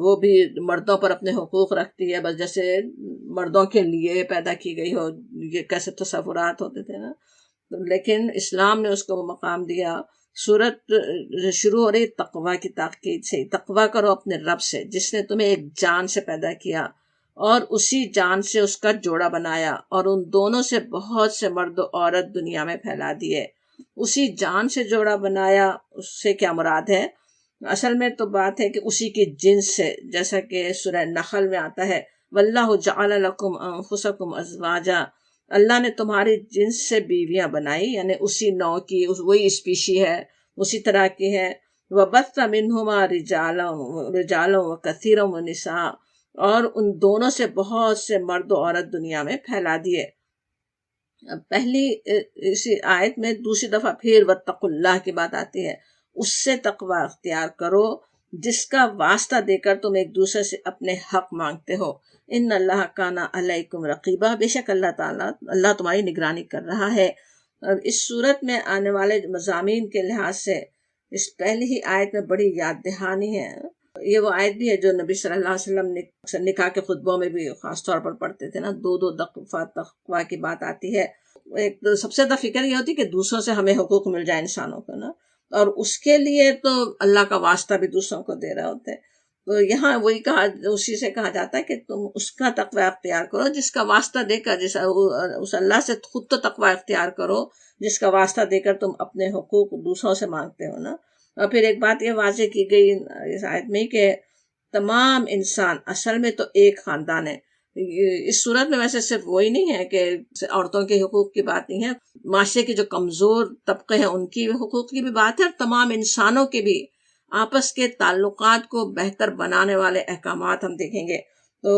وہ بھی مردوں پر اپنے حقوق رکھتی ہے، بس جیسے مردوں کے لیے پیدا کی گئی ہو. یہ کیسے تصورات ہوتے تھے نا. لیکن اسلام نے اس کو وہ مقام دیا. صورت شروع ہو رہی تقوی کی تاکید سے. تقوی کرو اپنے رب سے جس نے تمہیں ایک جان سے پیدا کیا اور اسی جان سے اس کا جوڑا بنایا، اور ان دونوں سے بہت سے مرد و عورت دنیا میں پھیلا دیے. اسی جان سے جوڑا بنایا، اس سے کیا مراد ہے؟ اصل میں تو بات ہے کہ اسی کی جنس سے، جیسا کہ سورہ نحل میں آتا ہے واللہ جعل لکم انفسکم ازواجا، اللہ نے تمہاری جنس سے بیویاں بنائی، یعنی اسی نوع کی، وہی اسپیشی ہے، اسی طرح کی ہے. وَبَثَّ مِنْهُمَا رِجَالًا وَكَثِيرًا وَنِسَاءً، اور ان دونوں سے بہت سے مرد و عورت دنیا میں پھیلا دیے. پہلی اسی آیت میں دوسری دفعہ پھر وَاتَّقُوا اللَّهَ کی بات آتی ہے. اس سے تقوی اختیار کرو جس کا واسطہ دے کر تم ایک دوسرے سے اپنے حق مانگتے ہو. ان اللہ کان علیکم رقیبا، بے شک اللہ تمہاری نگرانی کر رہا ہے. اس صورت میں آنے والے مضامین کے لحاظ سے اس پہلی ہی آیت میں بڑی یاد دہانی ہے. یہ وہ آیت بھی ہے جو نبی صلی اللہ علیہ وسلم نے نکاح کے خطبوں میں بھی خاص طور پر پڑھتے تھے نا. دو دفعہ تقوی کی بات آتی ہے. ایک تو سب سے زیادہ فکر یہ ہوتی کہ دوسروں سے ہمیں حقوق مل جائے انسانوں کو نا، اور اس کے لیے تو اللہ کا واسطہ بھی دوسروں کو دے رہے ہوتے ہیں. تو یہاں وہی اسی سے کہا جاتا ہے کہ تم اس کا تقوی اختیار کرو جس کا واسطہ دے کر، اس اللہ سے خود تو تقوی اختیار کرو جس کا واسطہ دے کر تم اپنے حقوق دوسروں سے مانگتے ہو نا. اور پھر ایک بات یہ واضح کی گئی اس آیت میں کہ تمام انسان اصل میں تو ایک خاندان ہے. اس صورت میں ویسے صرف وہی نہیں ہے کہ عورتوں کے حقوق کی بات نہیں ہے، معاشرے کے جو کمزور طبقے ہیں ان کی حقوق کی بھی بات ہے، اور تمام انسانوں کے بھی آپس کے تعلقات کو بہتر بنانے والے احکامات ہم دیکھیں گے. تو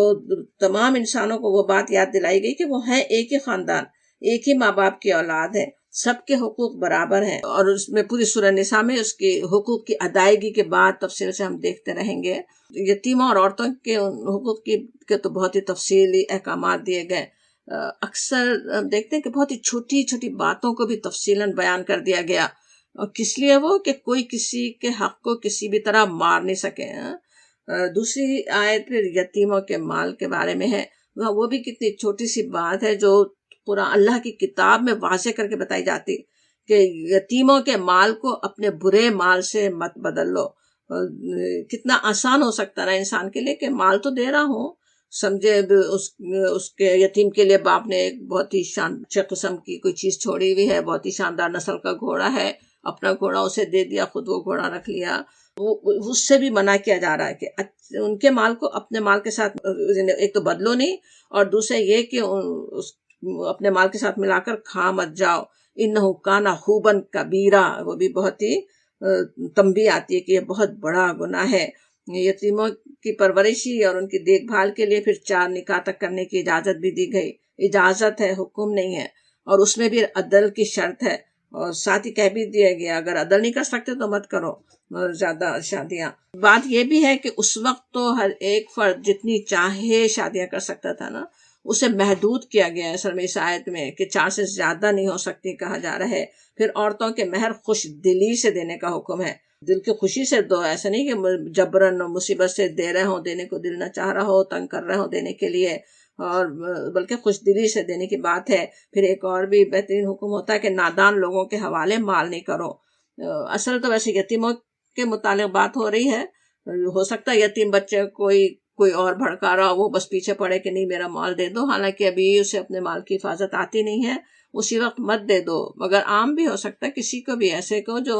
تمام انسانوں کو وہ بات یاد دلائی گئی کہ وہ ہیں ایک ہی خاندان، ایک ہی ماں باپ کی اولاد ہے، سب کے حقوق برابر ہیں. اور اس میں پوری سورہ نساء میں اس کی حقوق کی ادائیگی کے بعد تفصیل سے ہم دیکھتے رہیں گے. یتیموں اور عورتوں کے حقوق کے تو بہت ہی تفصیلی احکامات دیے گئے. اکثر دیکھتے ہیں کہ بہت ہی چھوٹی چھوٹی باتوں کو بھی تفصیلاً بیان کر دیا گیا، اور کس لیے؟ وہ کہ کوئی کسی کے حق کو کسی بھی طرح مار نہیں سکے. دوسری آیت پھر یتیموں کے مال کے بارے میں ہے. وہ بھی کتنی چھوٹی سی بات ہے جو قرآن اللہ کی کتاب میں واضح کر کے بتائی جاتی کہ یتیموں کے مال کو اپنے برے مال سے مت بدل لو. کتنا آسان ہو سکتا ہے انسان کے لیے کہ مال تو دے رہا ہوں، سمجھے اس کے یتیم کے لیے باپ نے ایک بہت ہی شاندار قسم کی کوئی چیز چھوڑی ہوئی ہے، بہت ہی شاندار نسل کا گھوڑا ہے، اپنا گھوڑا اسے دے دیا، خود وہ گھوڑا رکھ لیا. اس سے بھی منع کیا جا رہا ہے کہ ان کے مال کو اپنے مال کے ساتھ ایک تو بدلو نہیں، اور دوسرے یہ کہ اپنے مال کے ساتھ ملا کر کھا مت جاؤ. انہ کان حوبا کبیرہ، وہ بھی بہت ہی تنبیہ آتی ہے کہ یہ بہت بڑا گناہ ہے. یتیموں کی پرورشی اور ان کی دیکھ بھال کے لیے پھر 4 نکاح تک کرنے کی اجازت بھی دی گئی. اجازت ہے، حکم نہیں ہے، اور اس میں بھی عدل کی شرط ہے، اور ساتھ ہی کہہ بھی دیا گیا اگر عدل نہیں کر سکتے تو مت کرو زیادہ شادیاں. بات یہ بھی ہے کہ اس وقت تو ہر ایک فرد جتنی چاہے شادیاں کر سکتا تھا نا. اسے محدود کیا گیا ہے اصل میں اس آیت میں کہ 4 سے زیادہ نہیں ہو سکتی کہا جا رہا ہے۔ پھر عورتوں کے مہر خوش دلی سے دینے کا حکم ہے، دل کی خوشی سے دو، ایسا نہیں کہ جبرن مصیبت سے دے رہے ہوں، دینے کو دل نہ چاہ رہا ہو، تنگ کر رہے ہوں دینے کے لیے، اور بلکہ خوش دلی سے دینے کی بات ہے۔ پھر ایک اور بھی بہترین حکم ہوتا ہے کہ نادان لوگوں کے حوالے مال نہیں کرو۔ اصل تو ویسے یتیموں کے متعلق بات ہو رہی ہے، ہو سکتا ہے یتیم بچے کوئی اور بھڑکا رہا، وہ بس پیچھے پڑے کہ نہیں میرا مال دے دو، حالانکہ ابھی اسے اپنے مال کی حفاظت آتی نہیں ہے، اسی وقت مت دے دو۔ مگر عام بھی ہو سکتا ہے کسی کو بھی ایسے کو جو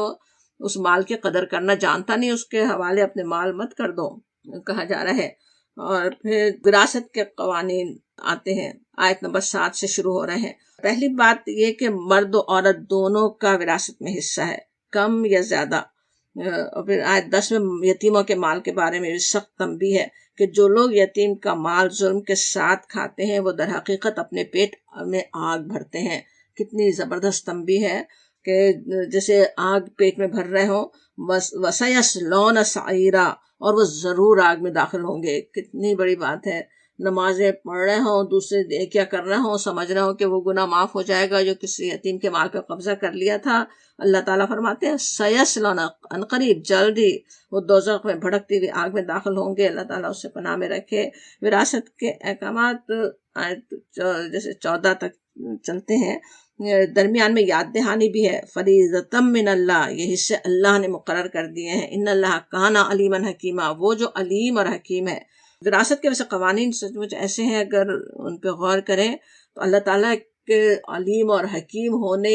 اس مال کی قدر کرنا جانتا نہیں، اس کے حوالے اپنے مال مت کر دو کہا جا رہا ہے۔ اور پھر وراثت کے قوانین آتے ہیں، آیت نمبر 7 سے شروع ہو رہے ہیں۔ پہلی بات یہ کہ مرد و عورت دونوں کا وراثت میں حصہ ہے، کم یا زیادہ۔ اور پھر آیت 10 میں یتیموں کے مال کے بارے میں بھی سخت تنبیہ ہے کہ جو لوگ یتیم کا مال ظلم کے ساتھ کھاتے ہیں وہ در حقیقت اپنے پیٹ میں آگ بھرتے ہیں۔ کتنی زبردست تنبیہ ہے کہ جیسے آگ پیٹ میں بھر رہے ہوں، وَسَيَصْلَوْنَ سَعِيرًا، اور وہ ضرور آگ میں داخل ہوں گے۔ کتنی بڑی بات ہے، نمازیں پڑھ رہے ہوں، دوسرے کیا کر رہے ہوں، سمجھ رہے ہوں کہ وہ گناہ معاف ہو جائے گا جو کسی یتیم کے مال پہ قبضہ کر لیا تھا، اللہ تعالیٰ فرماتے ہیں سیصلون، عنقریب جلد ہی وہ دوزخ میں بھڑکتی ہوئی آگ میں داخل ہوں گے، اللہ تعالیٰ اس سے پناہ میں رکھے۔ وراثت کے احکامات آیت جیسے 14 تک چلتے ہیں، درمیان میں یاد دہانی بھی ہے، فریضۃ من اللہ، یہ حصے اللہ نے مقرر کر دیے ہیں، ان اللہ کان علیما حکیما، وہ جو علیم اور حکیم ہے۔ وراثت کے ویسے قوانین سچ مچ ایسے ہیں، اگر ان پہ غور کریں تو اللہ تعالیٰ کے علیم اور حکیم ہونے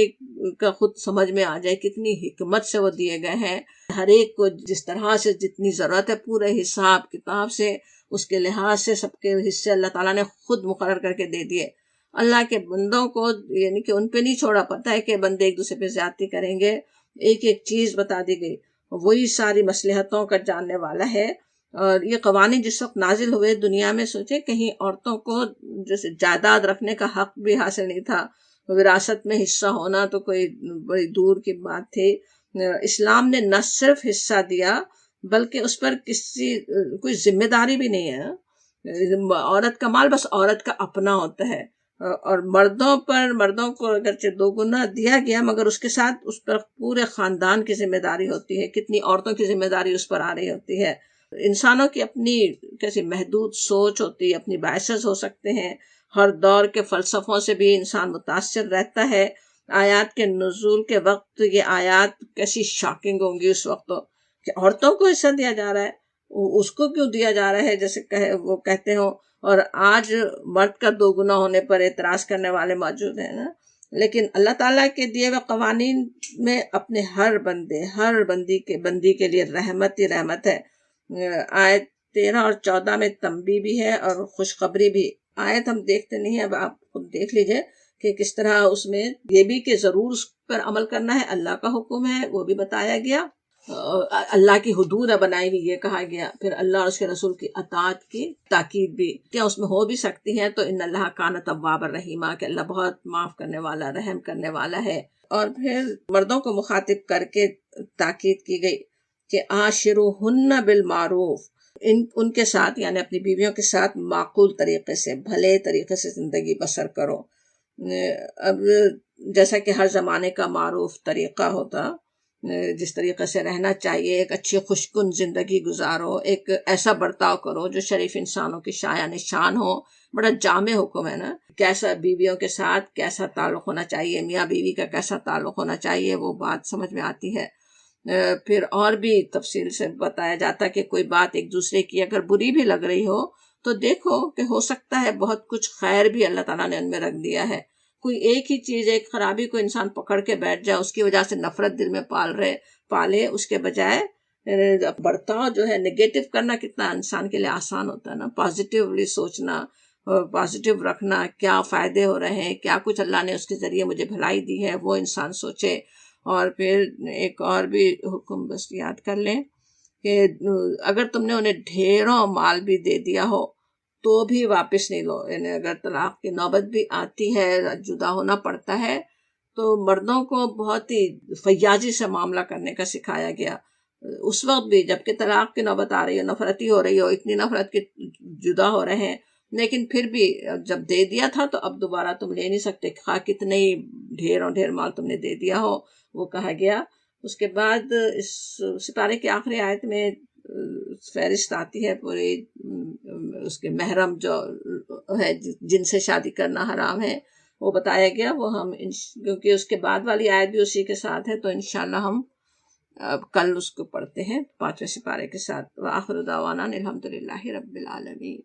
کا خود سمجھ میں آ جائے، کتنی حکمت سے وہ دیے گئے ہیں، ہر ایک کو جس طرح سے جتنی ضرورت ہے پورے حساب کتاب سے، اس کے لحاظ سے سب کے حصے اللہ تعالیٰ نے خود مقرر کر کے دے دیے۔ اللہ کے بندوں کو یعنی کہ ان پہ نہیں چھوڑا، پتہ ہے کہ بندے ایک دوسرے پہ زیادتی کریں گے، ایک ایک چیز بتا دی گئی، وہی ساری مصلحتوں کا جاننے والا ہے۔ اور یہ قوانین جس وقت نازل ہوئے دنیا میں، سوچے کہیں عورتوں کو جیسے جائیداد رکھنے کا حق بھی حاصل نہیں تھا، وراثت میں حصہ ہونا تو کوئی بڑی دور کی بات تھی۔ اسلام نے نہ صرف حصہ دیا بلکہ اس پر کوئی ذمہ داری بھی نہیں ہے، عورت کا مال بس عورت کا اپنا ہوتا ہے، اور مردوں کو اگرچہ 2 گنا دیا گیا مگر اس کے ساتھ اس پر پورے خاندان کی ذمہ داری ہوتی ہے، کتنی عورتوں کی ذمہ داری اس پر آ رہی ہوتی ہے۔ انسانوں کی اپنی کیسی محدود سوچ ہوتی ہے، اپنی باعث ہو سکتے ہیں، ہر دور کے فلسفوں سے بھی انسان متاثر رہتا ہے۔ آیات کے نزول کے وقت یہ آیات کیسی شاکنگ ہوں گی اس وقت، تو کہ عورتوں کو حصہ دیا جا رہا ہے، اس کو کیوں دیا جا رہا ہے جیسے وہ کہتے ہوں، اور آج مرد کا 2 گنا ہونے پر اعتراض کرنے والے موجود ہیں نا۔ لیکن اللہ تعالیٰ کے دیے ہوئے قوانین میں اپنے ہر بندی کے لیے رحمت ہی رحمت ہے۔ آیت 13 اور 14 میں تنبیہ بھی ہے اور خوشخبری بھی۔ آیت ہم دیکھتے نہیں ہیں، اب آپ خود دیکھ لیجئے کہ کس طرح اس میں یہ بھی کہ ضرور اس پر عمل کرنا ہے، اللہ کا حکم ہے وہ بھی بتایا گیا، اللہ کی حدود ہے بنائی ہوئی یہ کہا گیا، پھر اللہ اور اس کے رسول کی اطاعت کی تاکید بھی کیا اس میں ہو بھی سکتی ہے، تو ان اللہ کان توابا رحیما، کہ اللہ بہت معاف کرنے والا رحم کرنے والا ہے۔ اور پھر مردوں کو مخاطب کر کے تاکید کی گئی کہ عاشروہن بالمعروف، ان کے ساتھ یعنی اپنی بیویوں کے ساتھ معقول طریقے سے، بھلے طریقے سے زندگی بسر کرو۔ اب جیسا کہ ہر زمانے کا معروف طریقہ ہوتا، جس طریقے سے رہنا چاہیے، ایک اچھی خوشگن زندگی گزارو، ایک ایسا برتاؤ کرو جو شریف انسانوں کی شایہ نشان ہو، بڑا جامع حکم ہے نا۔ کیسا بیویوں کے ساتھ کیسا تعلق ہونا چاہیے، میاں بیوی کا کیسا تعلق ہونا چاہیے، وہ بات سمجھ میں آتی ہے۔ پھر اور بھی تفصیل سے بتایا جاتا کہ کوئی بات ایک دوسرے کی اگر بری بھی لگ رہی ہو تو دیکھو کہ ہو سکتا ہے بہت کچھ خیر بھی اللہ تعالیٰ نے ان میں رکھ دیا ہے، کوئی ایک ہی چیز، ایک خرابی کو انسان پکڑ کے بیٹھ جائے، اس کی وجہ سے نفرت دل میں پالے، اس کے بجائے برتاؤ جو ہے نگیٹو کرنا کتنا انسان کے لیے آسان ہوتا ہے نا، پازیٹیولی سوچنا، پازیٹیو رکھنا، کیا فائدے ہو رہے ہیں، کیا کچھ اللہ نے اس کے ذریعے مجھے بھلائی دی ہے، وہ انسان سوچے۔ اور پھر ایک اور بھی حکم بس یاد کر لیں کہ اگر تم نے انہیں ڈھیروں مال بھی دے دیا ہو تو بھی واپس نہیں لو، یعنی اگر طلاق کی نوبت بھی آتی ہے، جدا ہونا پڑتا ہے، تو مردوں کو بہت ہی فیاضی سے معاملہ کرنے کا سکھایا گیا۔ اس وقت بھی جب کہ طلاق کی نوبت آ رہی ہو، نفرتی ہو رہی ہو، اتنی نفرت کہ جدا ہو رہے ہیں، لیکن پھر بھی جب دے دیا تھا تو اب دوبارہ تم لے نہیں سکتے، خواہ کتنے ہی ڈھیر مال تم نے دے دیا ہو، وہ کہا گیا۔ اس کے بعد اس سپارے کی آخری آیت میں فہرست آتی ہے پورے اس کے محرم جو ہے جن سے شادی کرنا حرام ہے وہ بتایا گیا، وہ ہم کیونکہ اس کے بعد والی آیت بھی اسی کے ساتھ ہے، تو انشاءاللہ ہم اب کل اس کو پڑھتے ہیں 5ویں سپارے کے ساتھ۔ وآخر دعوانا الحمدللہ رب العالمین۔